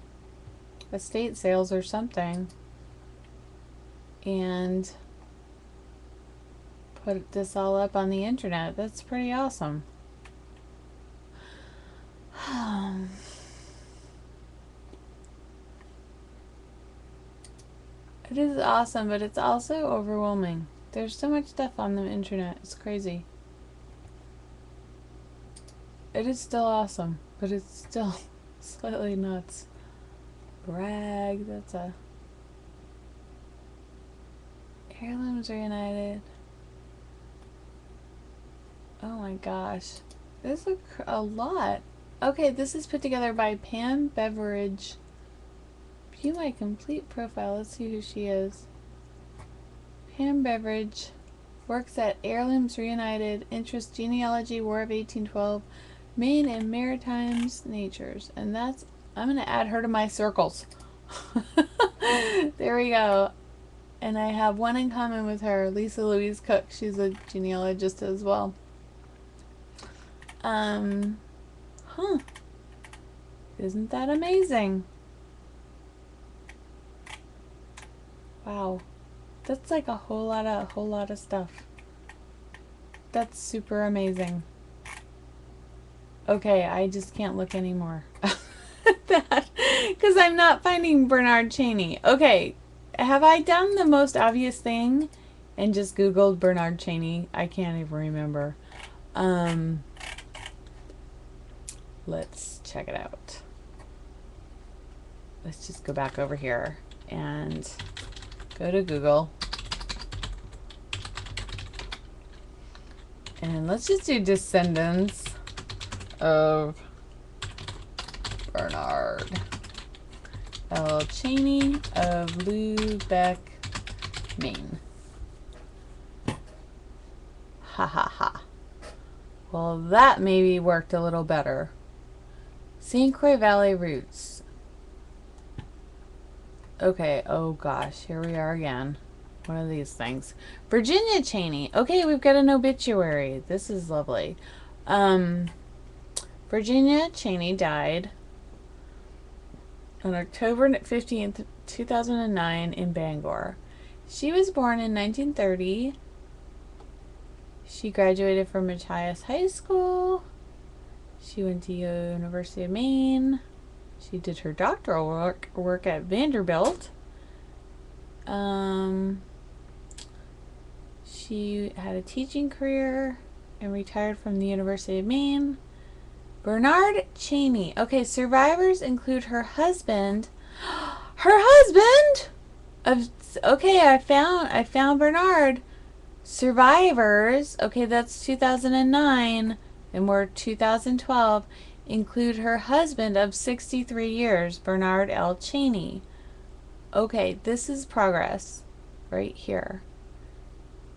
estate sales or something and put this all up on the internet. That's pretty awesome. It is awesome, but it's also overwhelming. There's so much stuff on the internet. It's crazy. It is still awesome, but it's still slightly nuts. Brag, that's a... Heirlooms Reunited. Oh my gosh. There's a lot. Okay, this is put together by Pam Beveridge. View my complete profile. Let's see who she is. Pam Beveridge works at Heirlooms Reunited, Interest Genealogy, War of 1812, Maine and Maritimes Natures. And that's, I'm going to add her to my circles. There we go. And I have one in common with her, Lisa Louise Cook. She's a genealogist as well. Isn't that amazing? Wow. That's like a whole lot of stuff. That's super amazing. Okay, I just can't look anymore. That, because I'm not finding Bernard Cheney. Okay, have I done the most obvious thing and just Googled Bernard Cheney? I can't even remember. Let's check it out. Let's just go back over here and go to Google. And let's just do descendants of Bernard L. Cheney of Lubeck, Maine. Ha ha ha. Well, that maybe worked a little better. St. Croix Valley roots. Okay, oh gosh, here we are again. One of these things. Virginia Cheney. Okay, we've got an obituary. This is lovely. Virginia Cheney died on October 15th, 2009 in Bangor. She was born in 1930. She graduated from Machias High School. She went to University of Maine. She did her doctoral work at Vanderbilt. She had a teaching career and retired from the University of Maine. Bernard Cheney. Okay, survivors include her husband. Her husband? Okay, I found Bernard. Survivors. Okay, that's 2009, and we're 2012. Include her husband of 63 years, Bernard L. Cheney. Okay, this is progress right here.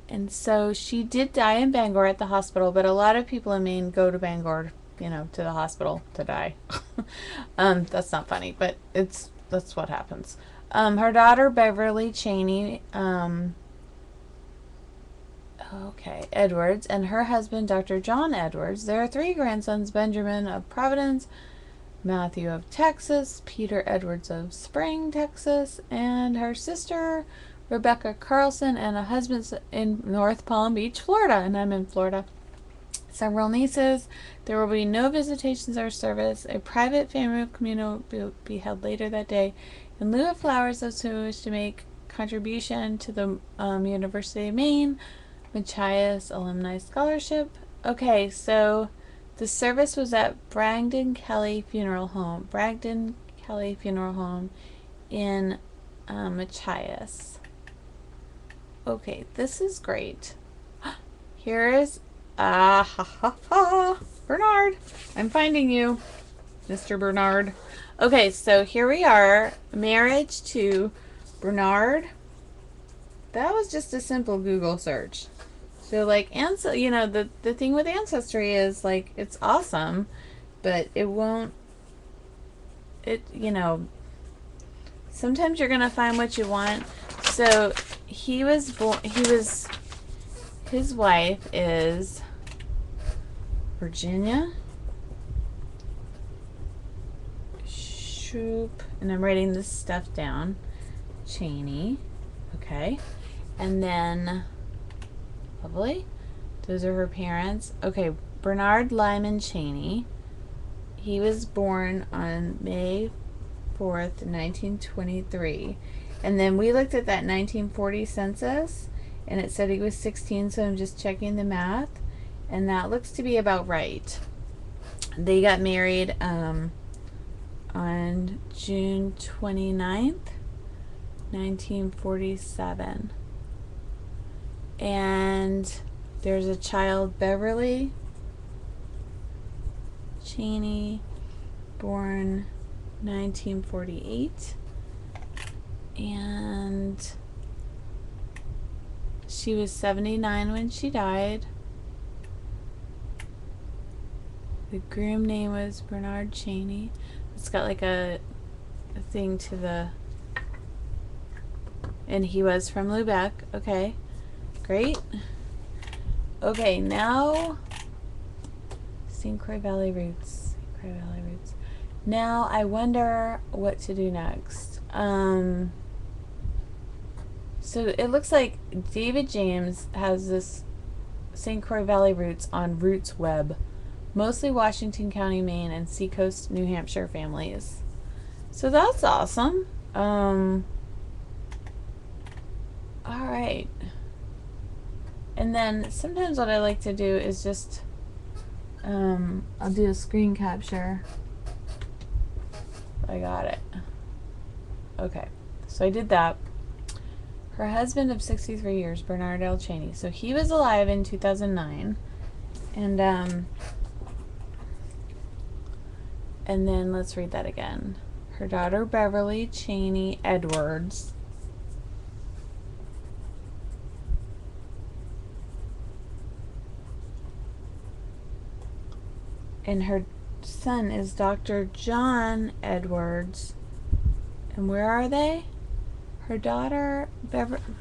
And so she did die in Bangor at the hospital, but a lot of people in Maine go to Bangor you know, to the hospital to die. That's not funny, but that's what happens. Her daughter Beverly Cheney, Edwards, and her husband Dr. John Edwards. There are three grandsons: Benjamin of Providence, Matthew of Texas, Peter Edwards of Spring, Texas, and her sister Rebecca Carlson, and a husband in North Palm Beach, Florida, and I'm in Florida. Several nieces. There will be no visitations or service. A private family communal will be held later that day. In lieu of flowers, those who wish to make contribution to the University of Maine Machias Alumni Scholarship. Okay, so the service was at Bragdon Kelly Funeral Home. Bragdon Kelly Funeral Home in Machias. Okay, this is great. Here is Bernard. I'm finding you, Mr. Bernard. Okay, so here we are. Marriage to Bernard. That was just a simple Google search. So like, you know, the thing with Ancestry is like, it's awesome, but it won't, you know, sometimes you're gonna find what you want. So he was born, his wife is Virginia Shoop, and I'm writing this stuff down, Cheney. Okay, and then lovely, those are her parents. Okay, Bernard Lyman Cheney. He was born on May 4th, 1923. And then we looked at that 1940 census, and it said he was 16, so I'm just checking the math, and that looks to be about right. They got married on June 29th, 1947. And there's a child, Beverly Cheney, born 1948. And she was 79 when she died. The groom name was Bernard Cheney. It's got like a thing to the, and he was from Lubec. Okay, great. Okay, now St. Croix Valley roots. St. Croix Valley roots. Now I wonder what to do next. So it looks like David James has this St. Croix Valley roots on Roots Web, mostly Washington County, Maine, and Seacoast, New Hampshire families. So that's awesome. All right. And then sometimes what I like to do is just, I'll do a screen capture. I got it. Okay, so I did that. Her husband of 63 years, Bernard L. Cheney. So he was alive in 2009. And then let's read that again. Her daughter, Beverly Cheney Edwards. And her son is Dr. John Edwards. And where are they? Her daughter,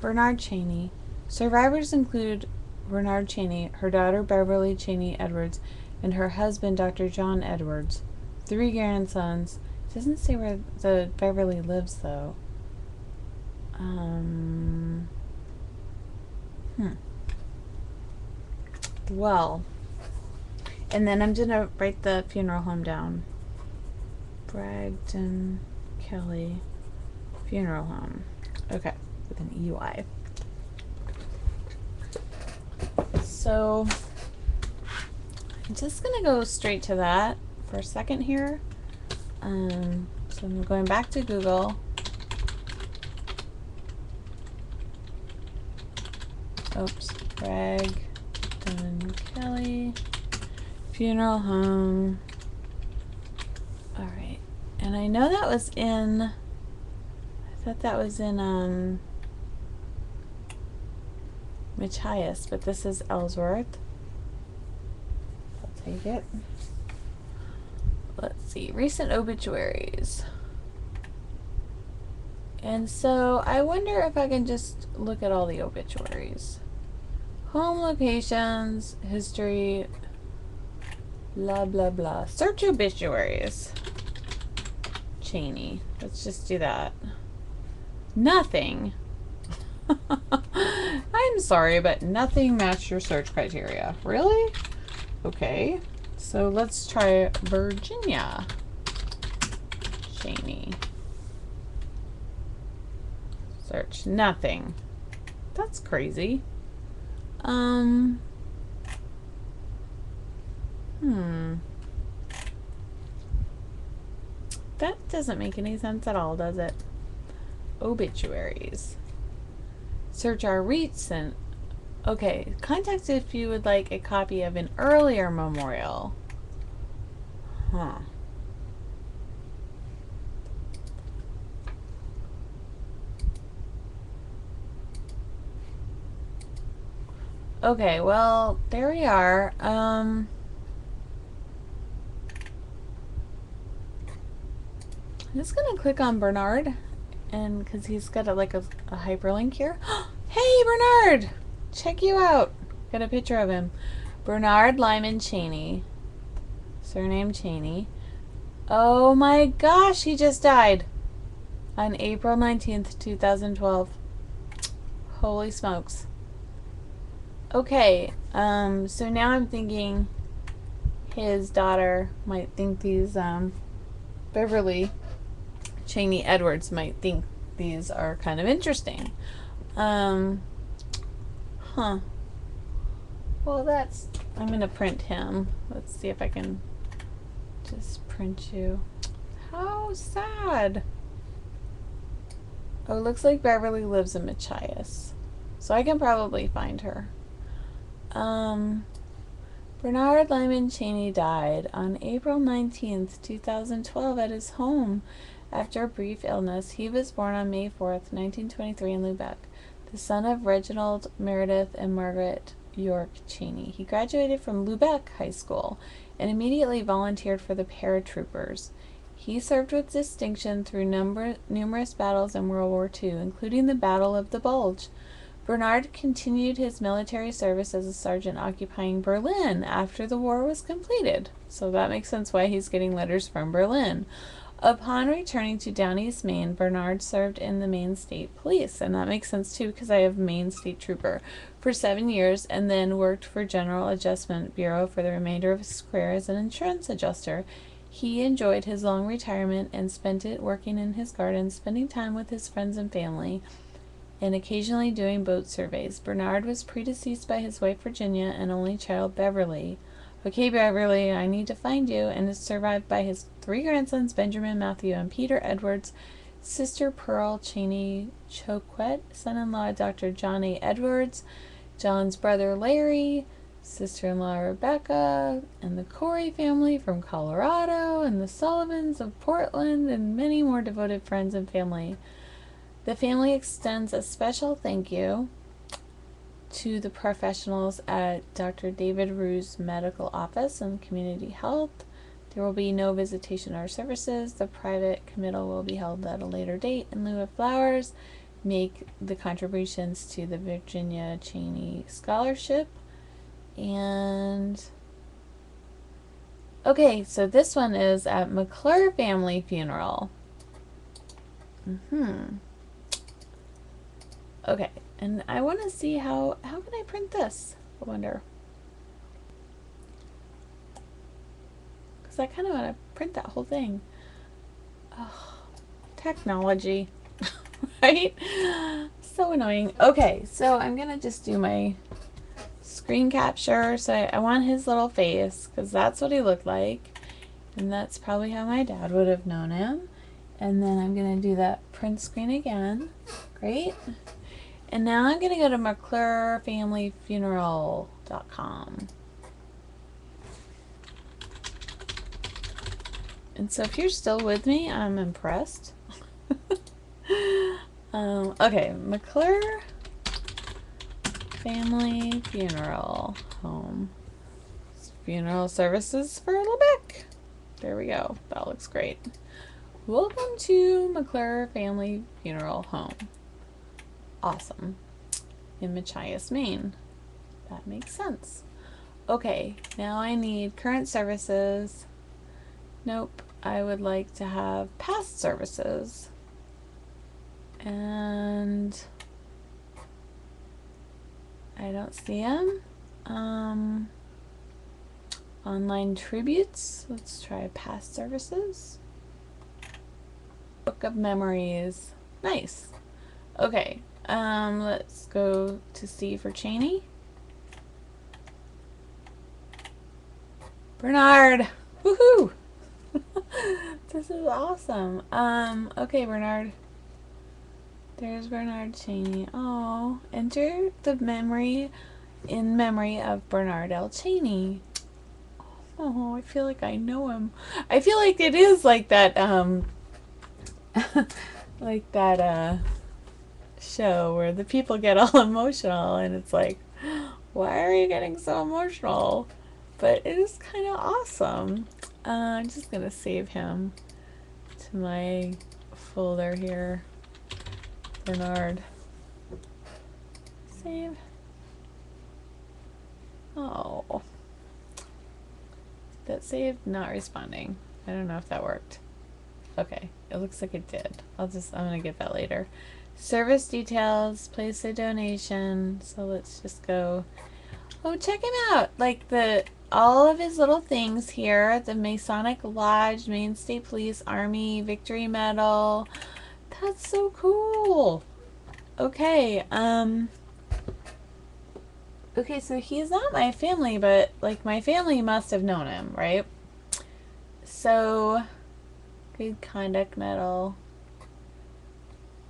Bernard Cheney. Survivors include Bernard Cheney, her daughter, Beverly Cheney Edwards, and her husband, Dr. John Edwards. 3 grandsons. It doesn't say where the Beverly lives, though. Well, and then I'm gonna write the funeral home down. Bragdon Kelly Funeral Home. Okay, with an EY. So I'm just gonna go straight to that for a second here. So I'm going back to Google. Oops, Bragdon Kelly Funeral Home. All right, and I know that was in, I thought that was in Machias, but this is Ellsworth. I'll take it. let's see, recent obituaries. And so I wonder if I can just look at all the obituaries. Home locations, history, blah, blah, blah. Search obituaries. Cheney. Let's just do that. Nothing. I'm sorry, but nothing matched your search criteria. Really? Okay. So let's try Virginia Cheney. Search. Nothing. That's crazy. That doesn't make any sense at all, does it? Obituaries. Search our recent. Okay, contact if you would like a copy of an earlier memorial. Huh. Okay, well, there we are. I'm just gonna click on Bernard, and because he's got a hyperlink here. Hey, Bernard! Check you out. Got a picture of him. Bernard Lyman Cheney. Surname Cheney. Oh my gosh, he just died on April 19th, 2012. Holy smokes. Okay, so now I'm thinking his daughter might think these, Beverly Cheney Edwards might think these are kind of interesting. Well, I'm gonna print him. Let's see if I can just print you. How sad. Oh, it looks like Beverly lives in Machias, so I can probably find her. Bernard Lyman Cheney died on April 19th, 2012 at his home after a brief illness. He was born on May 4th, 1923 in Lubec, the son of Reginald Meredith and Margaret York Cheney. He graduated from Lubec High School and immediately volunteered for the paratroopers. He served with distinction through numerous battles in World War II, including the Battle of the Bulge. Bernard continued his military service as a sergeant occupying Berlin after the war was completed. So that makes sense why he's getting letters from Berlin. Upon returning to Down East, Maine, Bernard served in the Maine State Police. And that makes sense too because I have Maine State Trooper for 7 years and then worked for General Adjustment Bureau for the remainder of his career as an insurance adjuster. He enjoyed his long retirement and spent it working in his garden, spending time with his friends and family, and occasionally doing boat surveys. Bernard was predeceased by his wife Virginia and only child Beverly. Okay, Beverly, I need to find you, and is survived by his 3 grandsons, Benjamin, Matthew, and Peter Edwards, sister Pearl Cheney Choquette, son-in-law Dr. John A. Edwards, John's brother Larry, sister-in-law Rebecca, and the Corey family from Colorado, and the Sullivans of Portland, and many more devoted friends and family. The family extends a special thank you to the professionals at Dr. David Rue's Medical Office and Community Health. There will be no visitation or services. The private committal will be held at a later date in lieu of flowers. Make the contributions to the Virginia Cheney Scholarship. And okay, so this one is at McClure Family Funeral. Okay, and I want to see how can I print this? I wonder. Because I kind of want to print that whole thing. Oh, technology, right? So annoying. Okay, so I'm going to just do my screen capture. So I want his little face because that's what he looked like. And that's probably how my dad would have known him. And then I'm going to do that print screen again. Great. And now I'm going to go to McClureFamilyFuneral.com. And so if you're still with me, I'm impressed. Okay, McClure Family Funeral Home. Funeral services for Lubec. There we go. That looks great. Welcome to McClure Family Funeral Home. Awesome. In Machias, Maine. That makes sense. Okay, now I need current services. Nope, I would like to have past services. And I don't see them. Online tributes. Let's try past services. Book of memories. Nice. Okay. Let's go to C for Cheney. Bernard. Woohoo! This is awesome. Okay, Bernard. There's Bernard Cheney. Oh, enter the memory in memory of Bernard L. Cheney. Oh, I feel like I know him. I feel like it is like that, like that, show where the people get all emotional and it's like, why are you getting so emotional? But it is kind of awesome. I'm just gonna save him to my folder here. Bernard. Save. Oh. That saved, not responding. I don't know if that worked. Okay, it looks like it did. I'm gonna get that later. Service details, place a donation. So let's just go. Oh, check him out. Like all of his little things here. The Masonic Lodge, Maine State Police, Army, Victory Medal. That's so cool. Okay, okay, so he's not my family, but like my family must have known him, right? So, good conduct medal.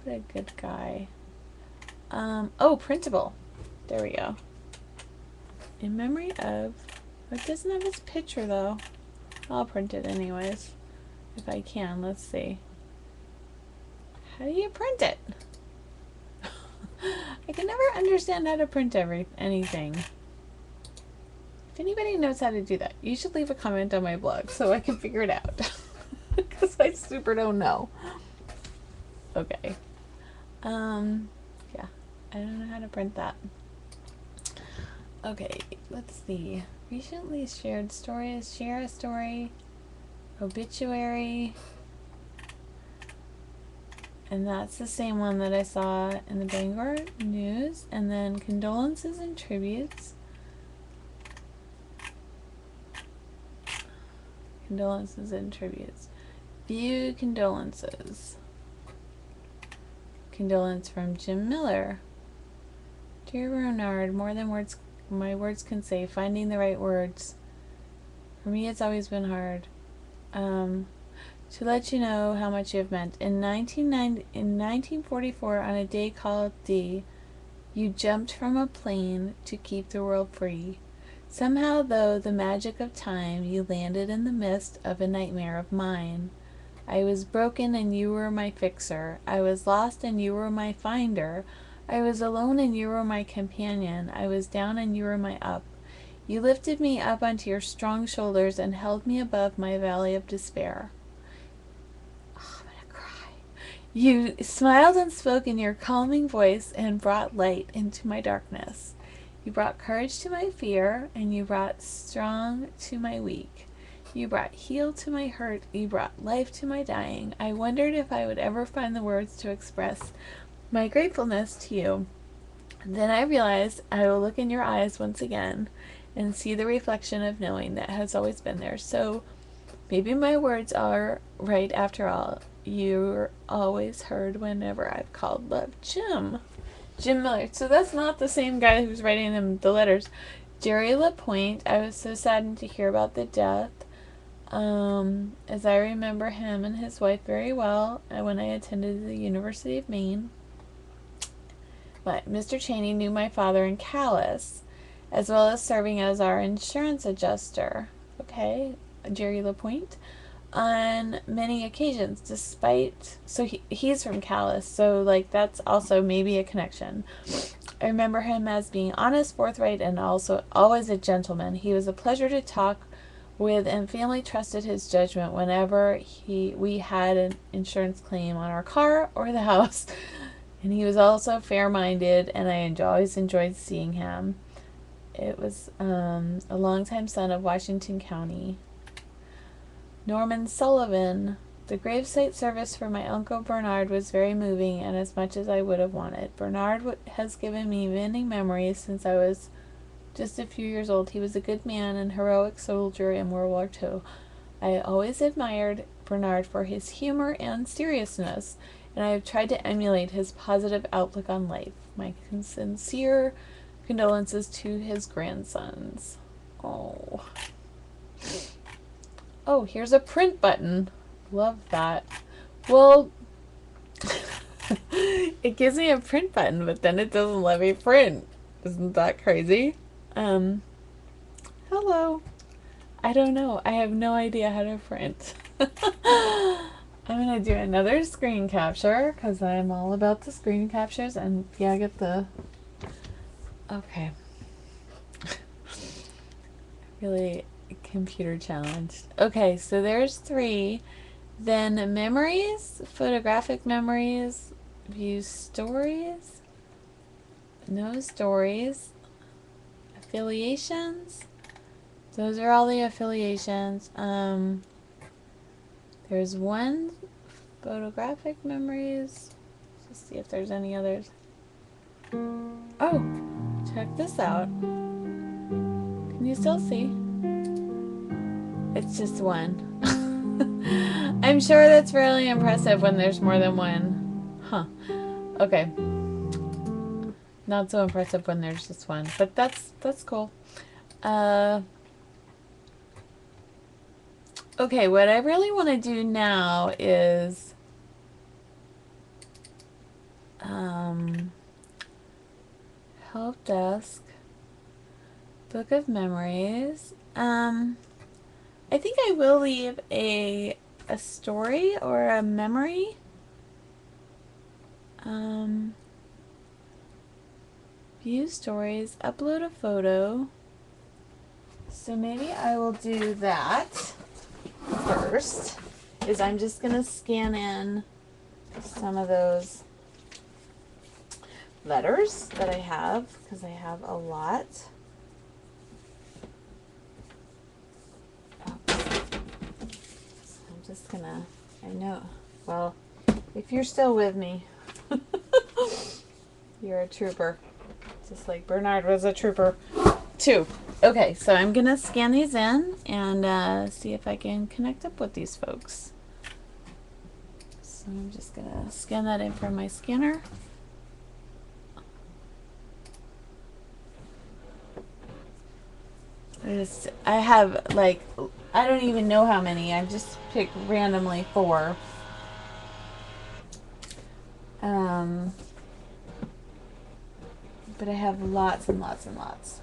What a good guy. Oh, printable. There we go. In memory of, it doesn't have his picture though. I'll print it anyways, if I can. Let's see. How do you print it? I can never understand how to print anything. If anybody knows how to do that, you should leave a comment on my blog so I can figure it out. Because I super don't know. Okay. Yeah, I don't know how to print that. Okay, let's see. Recently shared stories. Share a story. Obituary. And that's the same one that I saw in the Bangor News. And then condolences and tributes. Condolences and tributes. View condolences. Condolence from Jim Miller. Dear Bernard, more than words, my words can say. Finding the right words. For me, it's always been hard. To let you know how much you have meant. In 1944, on a day called D, you jumped from a plane to keep the world free. Somehow, though the magic of time, you landed in the midst of a nightmare of mine. I was broken and you were my fixer. I was lost and you were my finder. I was alone and you were my companion. I was down and you were my up. You lifted me up onto your strong shoulders and held me above my valley of despair. You smiled and spoke in your calming voice and brought light into my darkness. You brought courage to my fear, and you brought strong to my weak. You brought heal to my hurt. You brought life to my dying. I wondered if I would ever find the words to express my gratefulness to you. And then I realized I will look in your eyes once again and see the reflection of knowing that has always been there. So maybe my words are right after all. You're always heard whenever I've called love. Jim Miller. So that's not the same guy who's writing them the letters. Jerry LaPointe. I was so saddened to hear about the death. As I remember him and his wife very well when I attended the University of Maine. But Mr. Cheney knew my father in Calais, as well as serving as our insurance adjuster. Okay, Jerry LaPointe. On many occasions, despite, so he's from Calais, so like that's also maybe a connection. I remember him as being honest, forthright, and also always a gentleman. He was a pleasure to talk with, and family trusted his judgment whenever we had an insurance claim on our car or the house. And he was also fair-minded, and I always enjoyed seeing him. It was a longtime son of Washington County. Norman Sullivan. The gravesite service for my Uncle Bernard was very moving and as much as I would have wanted. Bernard has given me many memories since I was just a few years old. He was a good man and heroic soldier in World War II. I always admired Bernard for his humor and seriousness, and I have tried to emulate his positive outlook on life. My sincere condolences to his grandsons. Oh. Oh, here's a print button. Love that. Well, it gives me a print button, but then it doesn't let me print. Isn't that crazy? Hello. I don't know. I have no idea how to print. I'm gonna do another screen capture because I'm all about the screen captures, and yeah, get the. Okay. Really computer challenged. Okay, so there's 3. Then memories, photographic memories, view stories, no stories, affiliations. Those are all the affiliations. There's 1 photographic memories. Let's see if there's any others. Oh, check this out. Can you still see? It's just 1. I'm sure that's really impressive when there's more than 1. Huh. Okay. Not so impressive when there's just 1, but that's cool. Okay, what I really want to do now is help desk, book of memories. I think I will leave a story or a memory. View stories, upload a photo. So maybe I will do that first. I'm just going to scan in some of those letters that I have, because I have a lot. I'm just going to, I know, well, if you're still with me, you're a trooper. Just like Bernard was a trooper too. Okay, so I'm going to scan these in and see if I can connect up with these folks. So I'm just going to scan that in from my scanner. I have like, I don't even know how many. I've just picked randomly 4. But I have lots and lots and lots.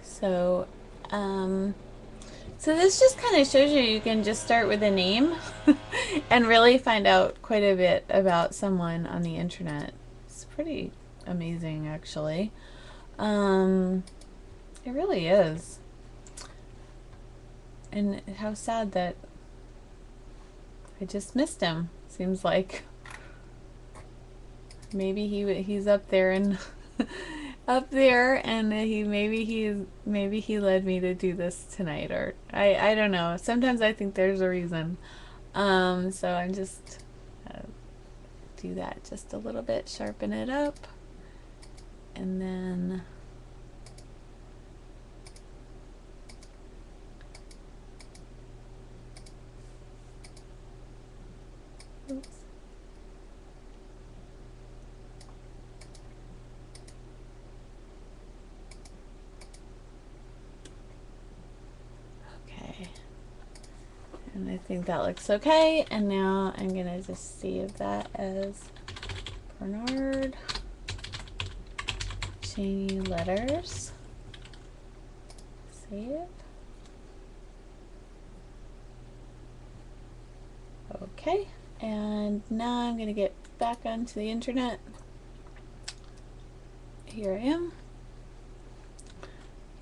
So, so this just kind of shows you can just start with a name and really find out quite a bit about someone on the internet. It's pretty amazing, actually. It really is. And how sad that I just missed him. Seems like maybe he's up there and up there, and maybe he led me to do this tonight, or I don't know. Sometimes I think there's a reason. So I'm just do that just a little bit, sharpen it up, and then oops. And I think that looks okay. And now I'm going to just save that as Bernard Cheney Letters. Save. Okay, and now I'm going to get back onto the internet. Here I am.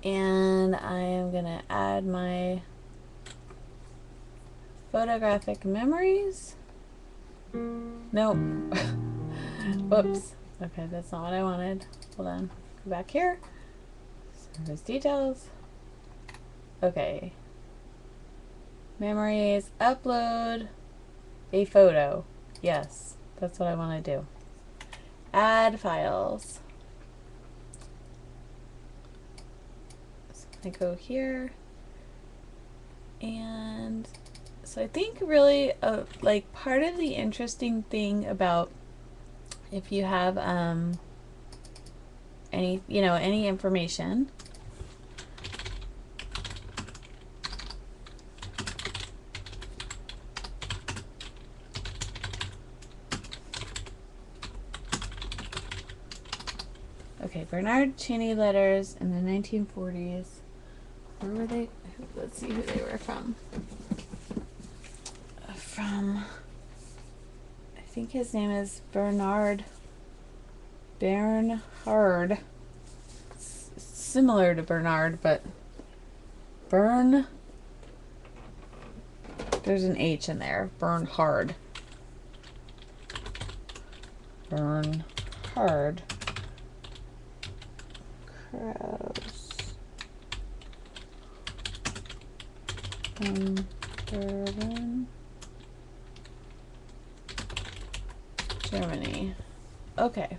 And I am going to add my photographic memories. Nope. Whoops. Okay, that's not what I wanted. Hold on. Go back here. Service details. Okay. Memories. Upload a photo. Yes, that's what I want to do. Add files. So I go here. And so I think really like part of the interesting thing about if you have any information, okay, Bernard Cheney letters in the 1940s. Where were they? Let's see who they were from. I think his name is Bernhard. Similar to Bernard, but there's an H in there. Bernhard. Krause. Berlin, Germany. Okay.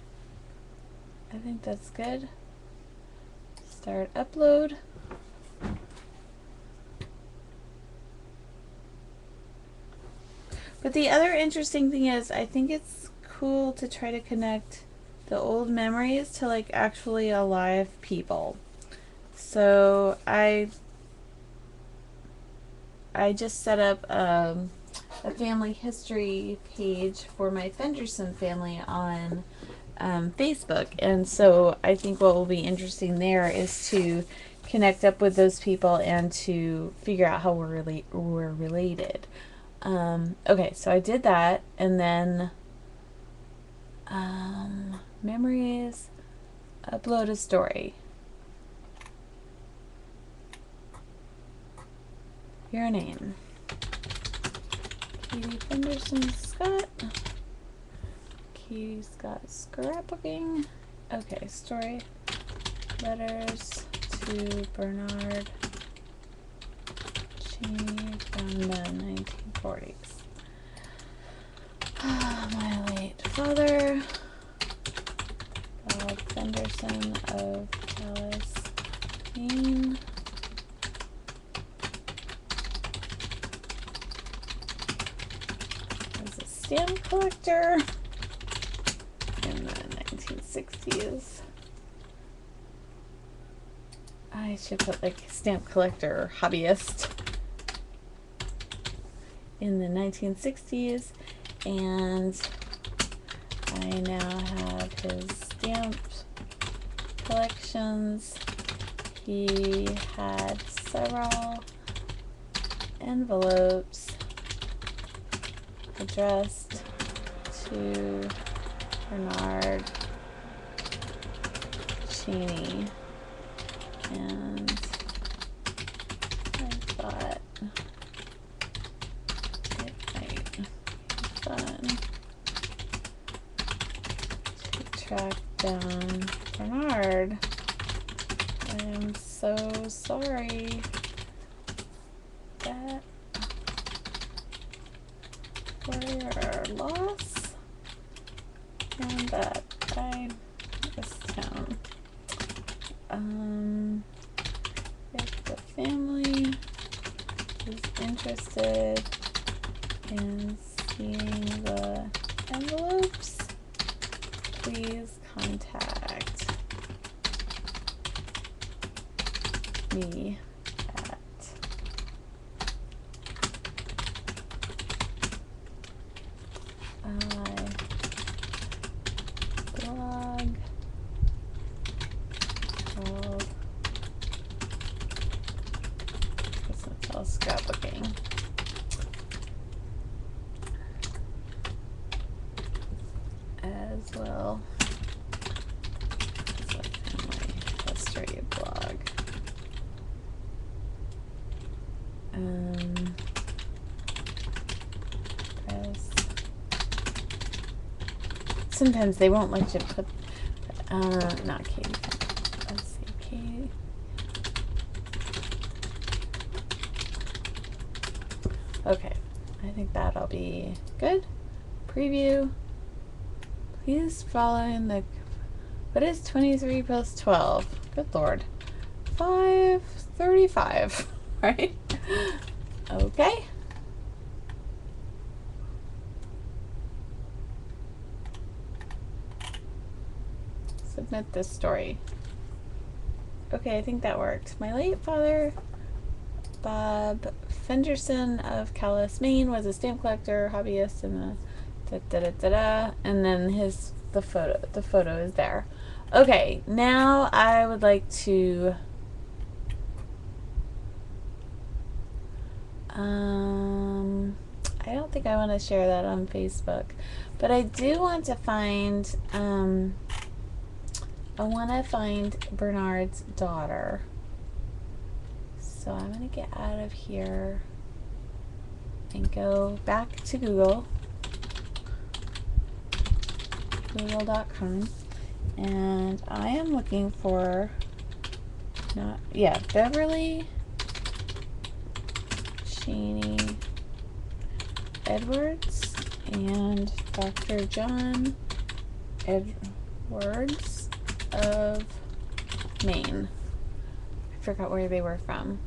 I think that's good. Start upload. But the other interesting thing is I think it's cool to try to connect the old memories to like actually alive people. So I just set up a family history page for my Fenderson family on Facebook, and so I think what will be interesting there is to connect up with those people and to figure out how we're related. Okay, so I did that, and then memories, upload a story. Your name. Katie Fenderson Scott. Katie Scott Scrapbooking. Okay, story. Letters to Bernard Cheney from the 1940s. My late father, Bob Fenderson of Dallas, Maine. Stamp collector in the 1960s. I should put like stamp collector or hobbyist in the 1960s, and I now have his stamp collections. He had several envelopes addressed to Bernard Cheney, and I thought it might be fun to track down Bernard. I am so sorry that for your loss and that I missed him. If the family is interested in seeing the envelopes, please contact me at blog called, I guess it's all scrapbooking. will. It's a family history blog. Press. Sometimes they won't let you put, not Katie. Let's see, Katie. Okay, I think that'll be good. Preview. Please follow in the, what is 23 plus 12? Good Lord. 535, right? Okay. Submit this story. Okay, I think that worked. My late father, Bob Fenderson of Calais, Maine, was a stamp collector, hobbyist, and and then the photo is there. Okay, now I would like to I don't think I want to share that on Facebook, but I do want to find I want to find Bernard's daughter. So I'm going to get out of here and go back to Google, google.com, and I am looking for, Beverly Cheney Edwards and Dr. John Edwards of Maine. I forgot where they were from.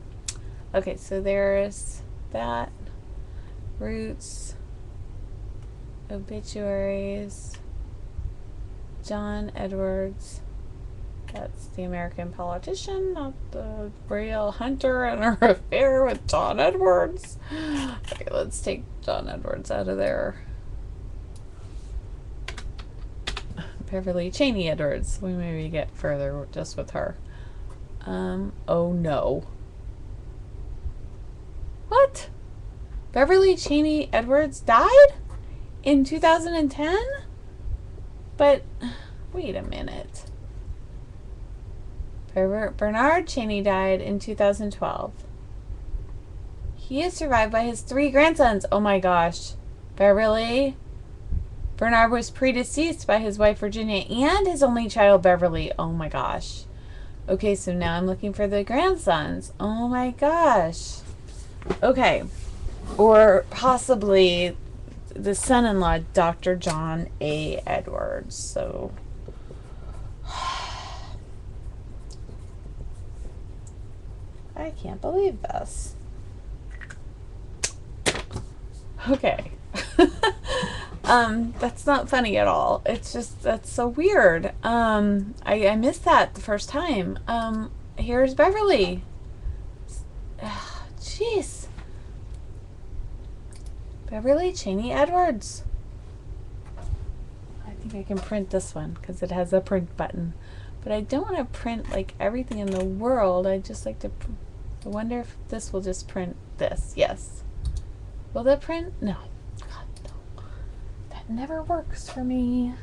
Okay, so there's that. Roots, obituaries, John Edwards. That's the American politician, not the real Hunter and her affair with John Edwards. Okay, let's take John Edwards out of there. Beverly Cheney Edwards. We maybe get further just with her. Oh no. What? Beverly Cheney Edwards died in 2010? But wait a minute. Bernard Cheney died in 2012. He is survived by his 3 grandsons. Oh my gosh. Beverly. Bernard was predeceased by his wife Virginia and his only child Beverly. Oh my gosh. Okay, so now I'm looking for the grandsons. Oh my gosh. Okay. Or possibly the son-in-law, Dr. John A. Edwards. So I can't believe this. Okay. That's not funny at all. It's just, that's so weird. I missed that the first time. Here's Beverly. Jeez. Beverly Cheney Edwards. I think I can print this one because it has a print button. But I don't want to print like everything in the world. I just like to, I wonder if this will just print this. Yes. Will that print? No. God, no. That never works for me.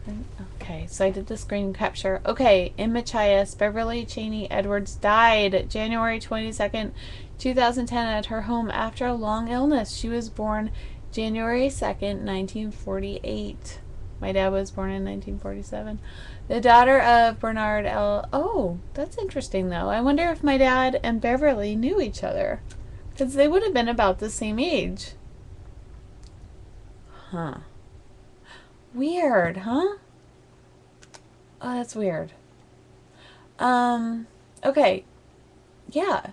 Print. Okay, so I did the screen capture. Okay, in Machias, Beverly Cheney Edwards died January 22nd, 2010 at her home after a long illness. She was born January 2nd, 1948. My dad was born in 1947. The daughter of Bernard L. Oh, that's interesting, though. I wonder if my dad and Beverly knew each other. Because they would have been about the same age. Huh. Weird, huh? Oh, that's weird. Okay. Yeah.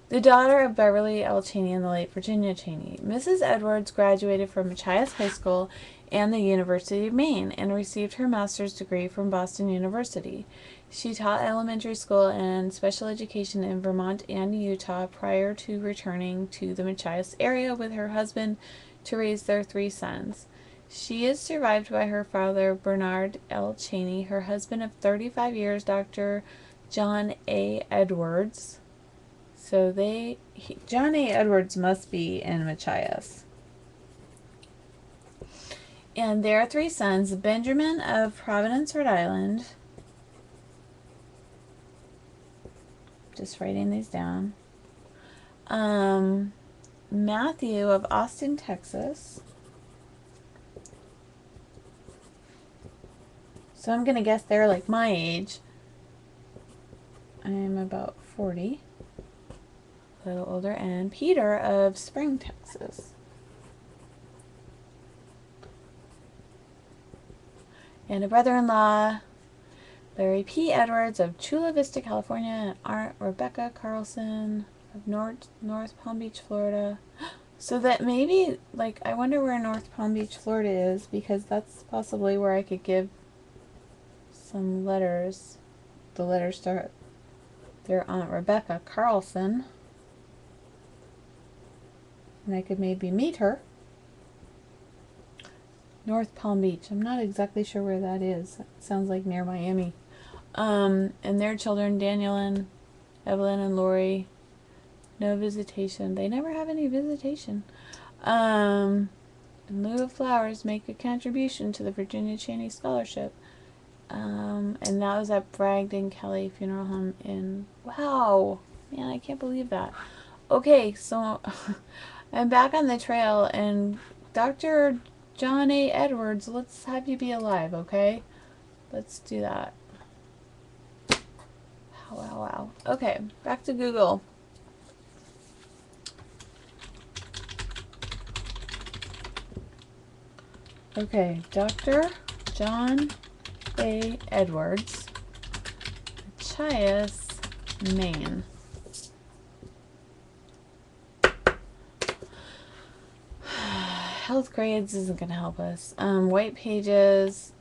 The daughter of Beverly L. Cheney and the late Virginia Cheney. Mrs. Edwards graduated from Machias High School and the University of Maine and received her master's degree from Boston University. She taught elementary school and special education in Vermont and Utah prior to returning to the Machias area with her husband to raise their 3 sons. She is survived by her father, Bernard L. Cheney, her husband of 35 years, Dr. John A. Edwards. So John A. Edwards must be in Machias. And their three sons, Benjamin of Providence, Rhode Island. Just writing these down. Matthew of Austin, Texas. So I'm going to guess they're like my age. I'm about 40. A little older. And Peter of Spring, Texas. And a brother-in-law, Larry P. Edwards of Chula Vista, California. And Aunt Rebecca Carlson of North Palm Beach, Florida. So that maybe, like, I wonder where North Palm Beach, Florida is, because that's possibly where I could give some letters. The letters start their Aunt Rebecca Carlson. And I could maybe meet her. North Palm Beach. I'm not exactly sure where that is. It sounds like near Miami. And their children, Daniel and Evelyn and Lori. No visitation. They never have any visitation. In lieu of flowers, make a contribution to the Virginia Cheney Scholarship. And that was at Bragdon Kelly Funeral Home in... Wow! Man, I can't believe that. Okay, so I'm back on the trail, and Dr. John A. Edwards, let's have you be alive, okay? Let's do that. Wow. Okay, back to Google. Okay, Dr. John A. Edwards, Machias, Maine. Health grades isn't going to help us. White pages,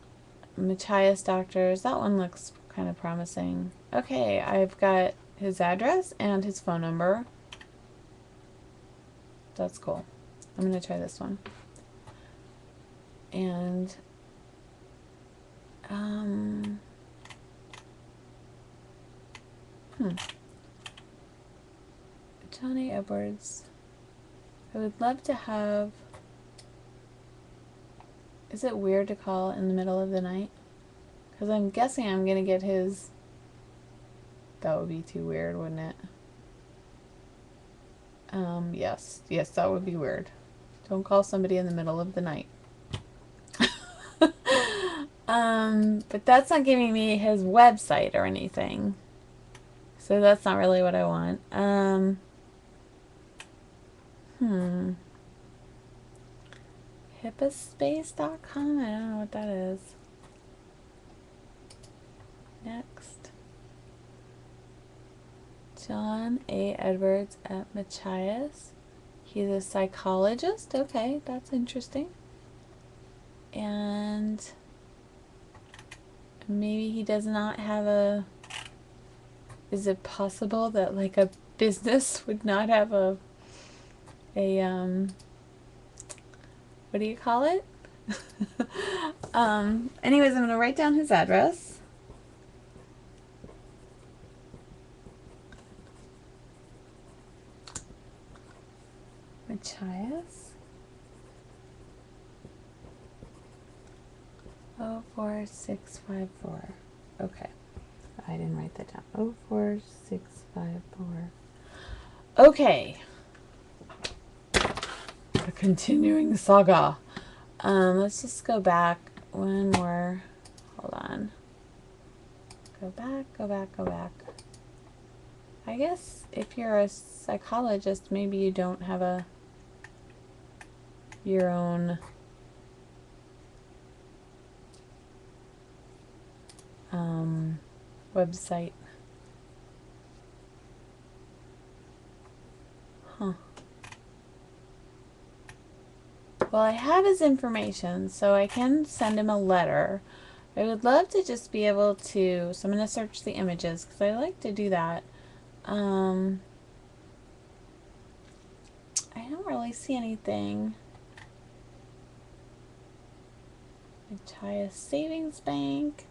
Machias doctors. That one looks kind of promising. Okay, I've got his address and his phone number. That's cool. I'm going to try this one. And Johnny Edwards. I would love to have... Is it weird to call in the middle of the night? Because I'm guessing I'm going to get his... That would be too weird, wouldn't it? Yes, that would be weird. Don't call somebody in the middle of the night. But that's not giving me his website or anything. So that's not really what I want. Hippaspace.com? I don't know what that is. Next. John A. Edwards at Machias. He's a psychologist. Okay, that's interesting. And maybe he does not have a... Is it possible that like a business would not have a what do you call it? Anyways, I'm going to write down his address. Machias. 04654. Okay. I didn't write that down. 04654. Okay. The continuing saga. Let's just go back one more. Hold on. Go back. I guess if you're a psychologist, maybe you don't have your own website. Huh. Well, I have his information, so I can send him a letter. I would love to just be able to, so I'm going to search the images because I like to do that. I don't really see anything. Machias Savings Bank.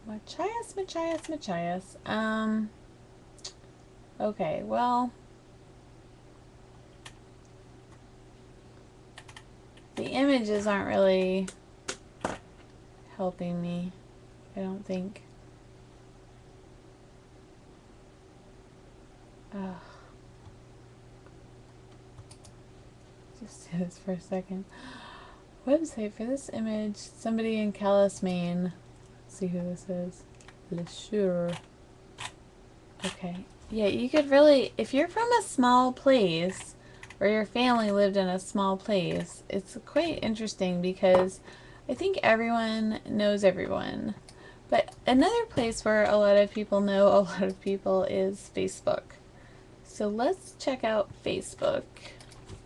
Machias. Okay, well, the images aren't really helping me, I don't think. Ugh. Just do this for a second. Website for this image. Somebody in Calais, Maine. Let's see who this is. Le Sure. Okay. Yeah, you could really, if you're from a small place, or your family lived in a small place, it's quite interesting because I think everyone knows everyone. But another place where a lot of people know a lot of people is Facebook. So let's check out Facebook.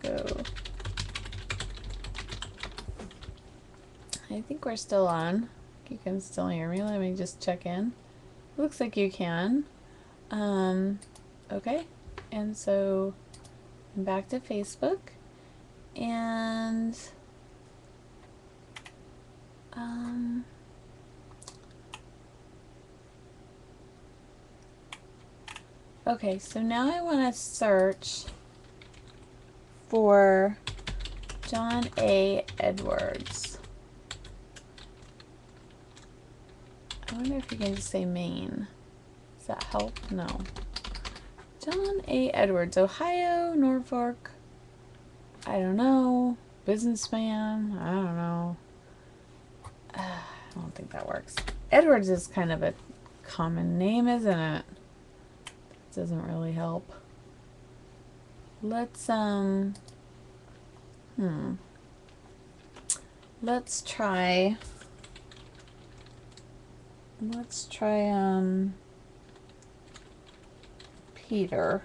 Go. I think we're still on. You can still hear me. Let me just check in. Looks like you can. Okay. And so I'm back to Facebook. And okay, so now I want to search for John A. Edwards. I wonder if you can just say Maine. Does that help? No. John A. Edwards, Ohio, Norfolk. I don't know. Businessman. I don't know. I don't think that works. Edwards is kind of a common name, isn't it? Doesn't really help. Let's try Peter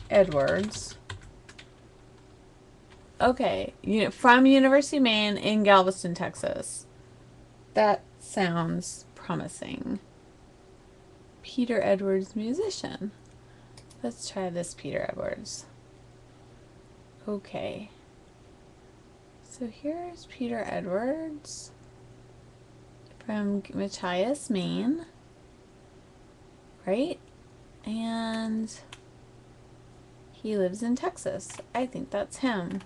Edwards. Okay, from University of Maine in Galveston, Texas. That sounds promising. Peter Edwards, musician. Let's try this Peter Edwards. Okay. So here's Peter Edwards from Machias, Maine. Right? And he lives in Texas. I think that's him.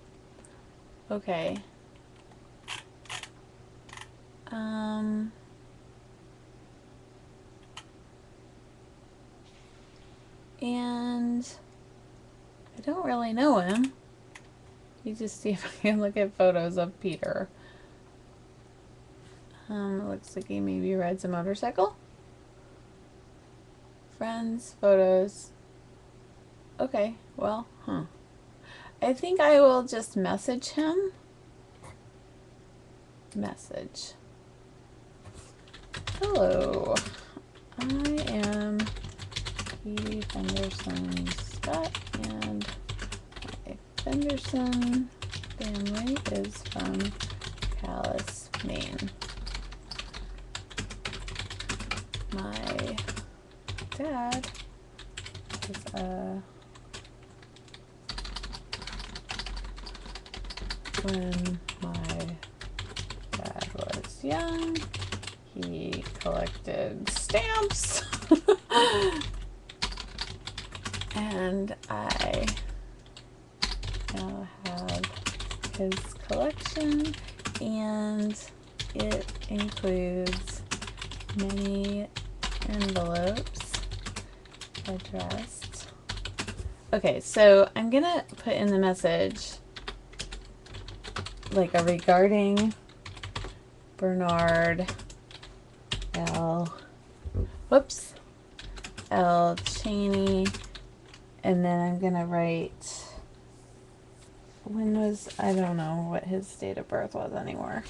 Okay. And I don't really know him. Let me just see if I can look at photos of Peter. Looks like he maybe rides a motorcycle. Friends, photos. Okay, well, I think I will just message him. Message. Hello, I am Katie Fenderson Scott, and my Fenderson family is from Calais, Maine. My dad is when my dad was young, he collected stamps and I now have his collection, and it includes many envelopes addressed. Okay, so I'm gonna put in the message like a regarding Bernard L. Cheney, and then I'm gonna write I don't know what his date of birth was anymore.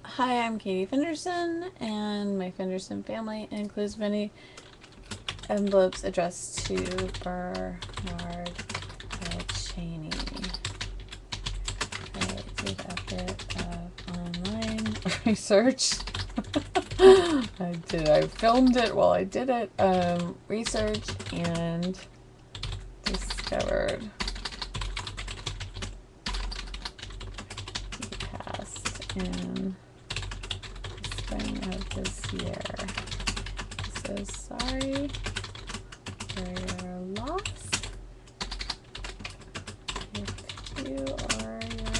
Hi, I'm Katie Fenderson, and my Fenderson family includes many envelopes addressed to Bernard L. Cheney. I did a bit of online research. I filmed it while I did it. Research and discovered he passed in the spring of this year. So sorry for your loss. It you or your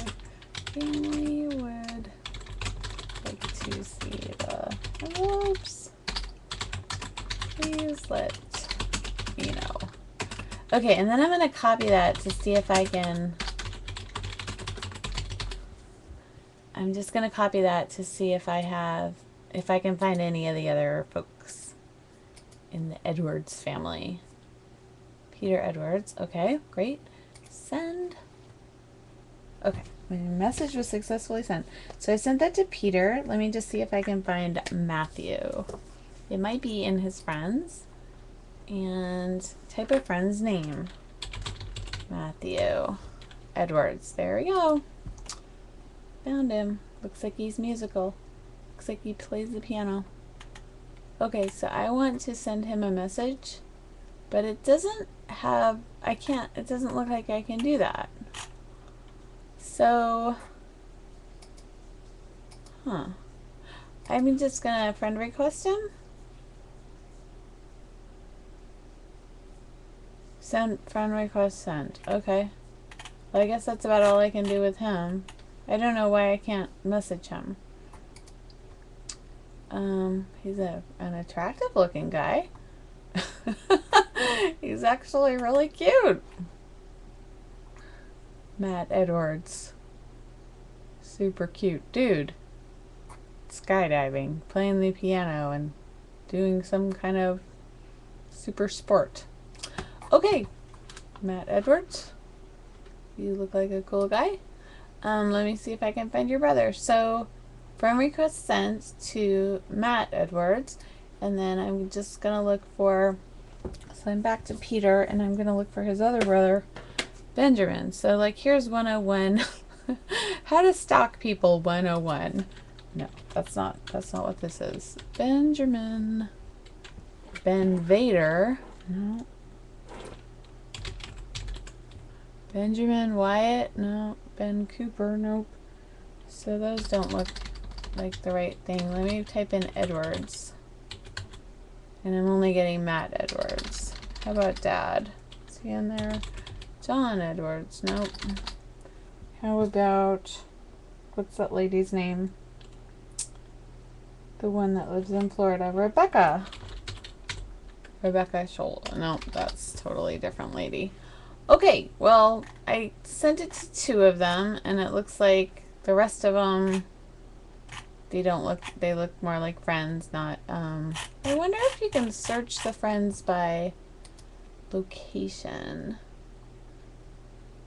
family would like to see the envelopes, please let me know. Okay, and then I'm going to copy that to see if I can... I'm just going to copy that to see if I can find any of the other folks in the Edwards family. Peter Edwards. Okay, great. Send. Okay, my message was successfully sent. So I sent that to Peter. Let me just see if I can find Matthew. It might be in his friends. And type of friend's name. Matthew Edwards. There we go. Found him. Looks like he's musical. Looks like he plays the piano. Okay, so I want to send him a message, but it doesn't have, it doesn't look like I can do that. So, I'm just gonna friend request him. Send friend request sent. Okay. Well, I guess that's about all I can do with him. I don't know why I can't message him. He's an attractive looking guy. He's actually really cute. Matt Edwards. Super cute dude. Skydiving, playing the piano, and doing some kind of super sport. Okay, Matt Edwards. You look like a cool guy. Let me see if I can find your brother. So, friend request sent to Matt Edwards, and then I'm just gonna look for, so I'm back to Peter, and I'm gonna look for his other brother, Benjamin. So like, here's 101. How to stalk people 101. No, that's not what this is. Benjamin. Ben Vader. No. Benjamin Wyatt. No. Ben Cooper. Nope. So those don't look like the right thing. Let me type in Edwards. And I'm only getting Matt Edwards. How about Dad? Is he in there? John Edwards. Nope. How about, what's that lady's name? The one that lives in Florida. Rebecca. Rebecca Scholl. No, that's totally different lady. Okay, well, I sent it to 2 of them, and it looks like the rest of them, they look more like friends, not, I wonder if you can search the friends by location.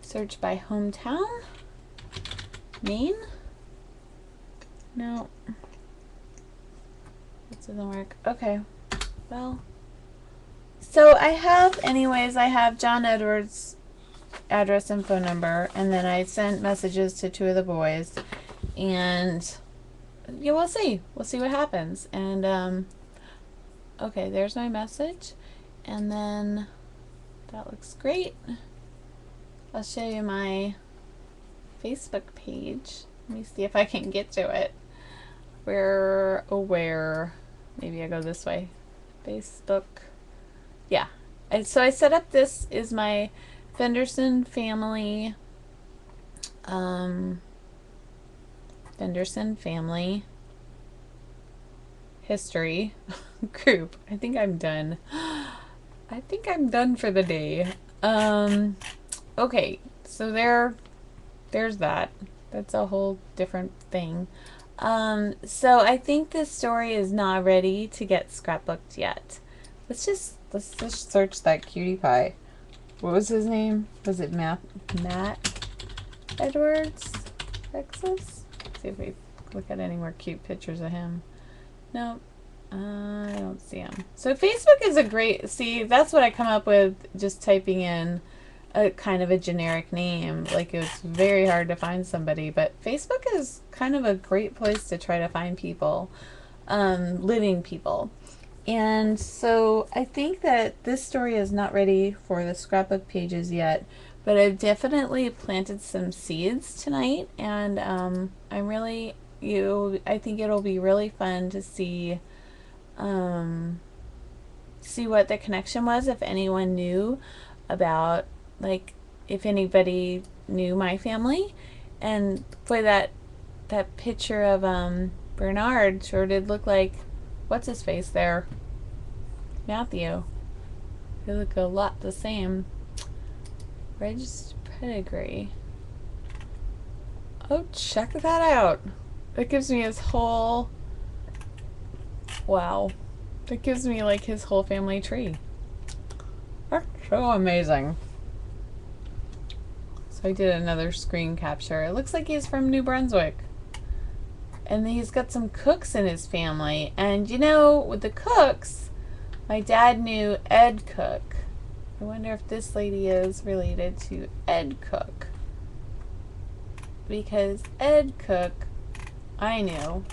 Search by hometown? Maine? No. That doesn't work. Okay. Well, so I have John Edwards' address and phone number, and then I sent messages to 2 of the boys, and yeah, we'll see what happens. And okay, there's my message, and then that looks great. I'll show you my Facebook page. Let me see if I can get to it. Where maybe I go this way. Facebook. Yeah. And so I set up, this is my Fenderson family history group. I think I'm done. I think I'm done for the day. Okay, so there's that. That's a whole different thing. So I think this story is not ready to get scrapbooked yet. Let's just search that cutie pie. What was his name? Was it Matt Edwards, Texas? Let's see if we look at any more cute pictures of him. Nope. I don't see him. So Facebook is a great, see, that's what I come up with just typing in a kind of a generic name. Like, it's very hard to find somebody, but Facebook is kind of a great place to try to find people, living people. And so I think that this story is not ready for the scrapbook pages yet, but I've definitely planted some seeds tonight, and I think it'll be really fun to see what the connection was, if anyone knew about, like, if anybody knew my family. And boy, that picture of Bernard sure did look like what's his face there, Matthew. They look a lot the same. Registered pedigree. Oh, check that out. That gives me his whole, wow. That gives me like his whole family tree. That's so amazing. So I did another screen capture. It looks like he's from New Brunswick. And he's got some cooks in his family. And you know, with the cooks, my dad knew Ed Cook. I wonder if this lady is related to Ed Cook. Because Ed Cook, I knew.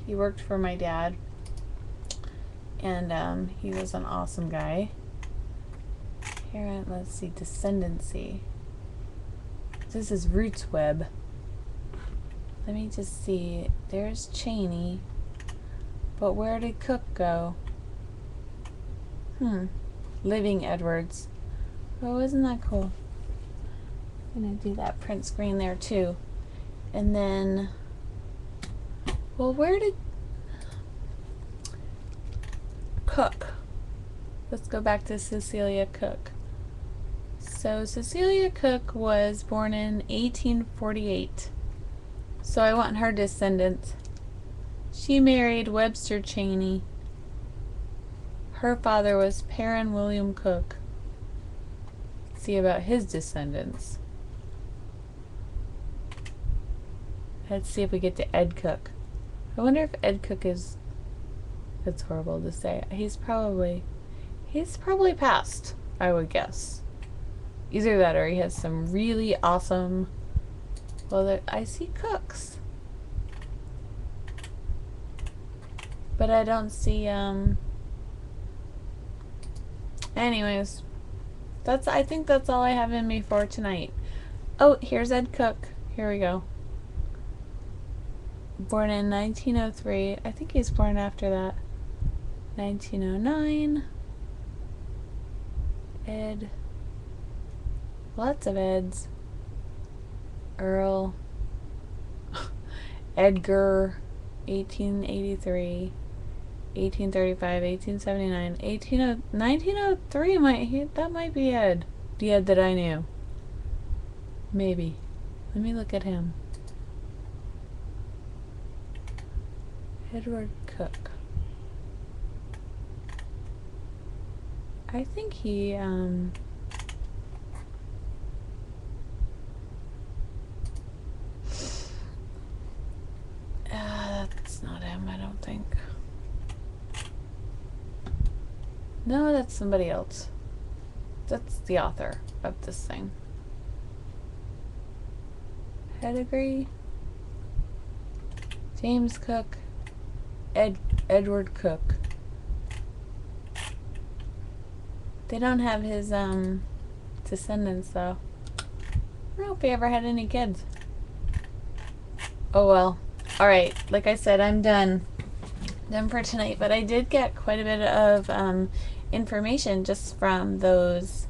He worked for my dad. And he was an awesome guy. Here, let's see, descendancy. This is Roots Web. Let me just see. There's Cheney. But where did Cook go? Living Edwards. Oh, isn't that cool? I'm gonna do that print screen there too. And then, well, where did Cook? Let's go back to Cecilia Cook. So Cecilia Cook was born in 1848. So I want her descendants. She married Webster Cheney. Her father was Perrin William Cook. Let's see about his descendants. Let's see if we get to Ed Cook. I wonder if Ed Cook is, it's horrible to say. He's probably passed, I would guess. Either that or he has some really awesome, well, I see cooks. But I don't see, anyways, I think that's all I have in me for tonight. Oh, here's Ed Cook. Here we go. Born in 1903. I think he's born after that. 1909. Ed. Lots of Eds. Earl. Edgar. 1883. 1835, 1879, 1903 that might be Ed. The Ed that I knew. Maybe. Let me look at him. Edward Cook. I think he that's not him, I don't think. No, that's somebody else. That's the author of this thing. Pedigree. James Cook. Edward Cook. They don't have his descendants though. I don't know if he ever had any kids. Oh well. Alright, like I said, I'm done for tonight, but I did get quite a bit of information just from those.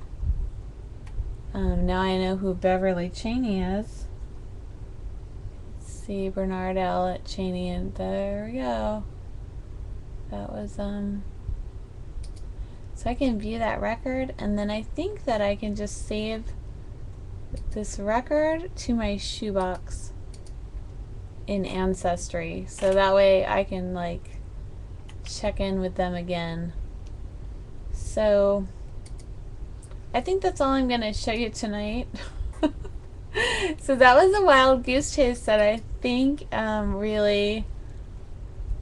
Now I know who Beverly Cheney is. Let's see, Bernard L. Cheney, and there we go. That was so I can view that record, and then I think that I can just save this record to my shoebox in Ancestry, so that way I can like check in with them again. So I think that's all I'm gonna show you tonight. So that was a wild goose chase that I think really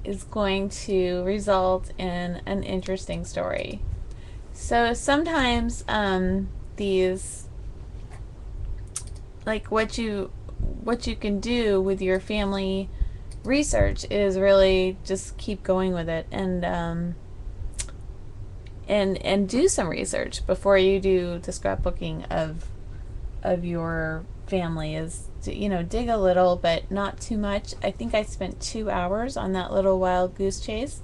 is going to result in an interesting story. So sometimes these, like what you can do with your family research is really just keep going with it and do some research before you do the scrapbooking of your family. Is to, you know, dig a little but not too much. I think I spent 2 hours on that little wild goose chase,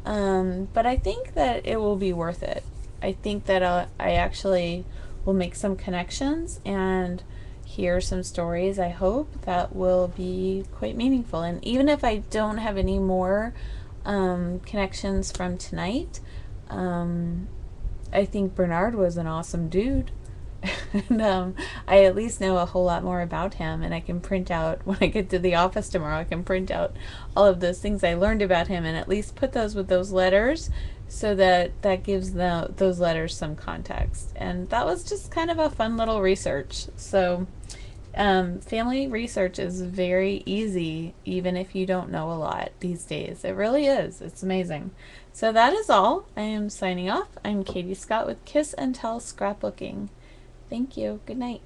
but I think that it will be worth it. I think that I actually will make some connections and hear some stories, I hope, that will be quite meaningful. And even if I don't have any more connections from tonight, I think Bernard was an awesome dude. And I at least know a whole lot more about him, and I can print out when I get to the office tomorrow. I can print out all of those things I learned about him, and at least put those with those letters, so that that gives those letters some context. And that was just kind of a fun little research. So family research is very easy, even if you don't know a lot these days. It really is. It's amazing. So that is all. I am signing off. I'm Katie Scott with Kiss and Tell Scrapbooking. Thank you. Good night.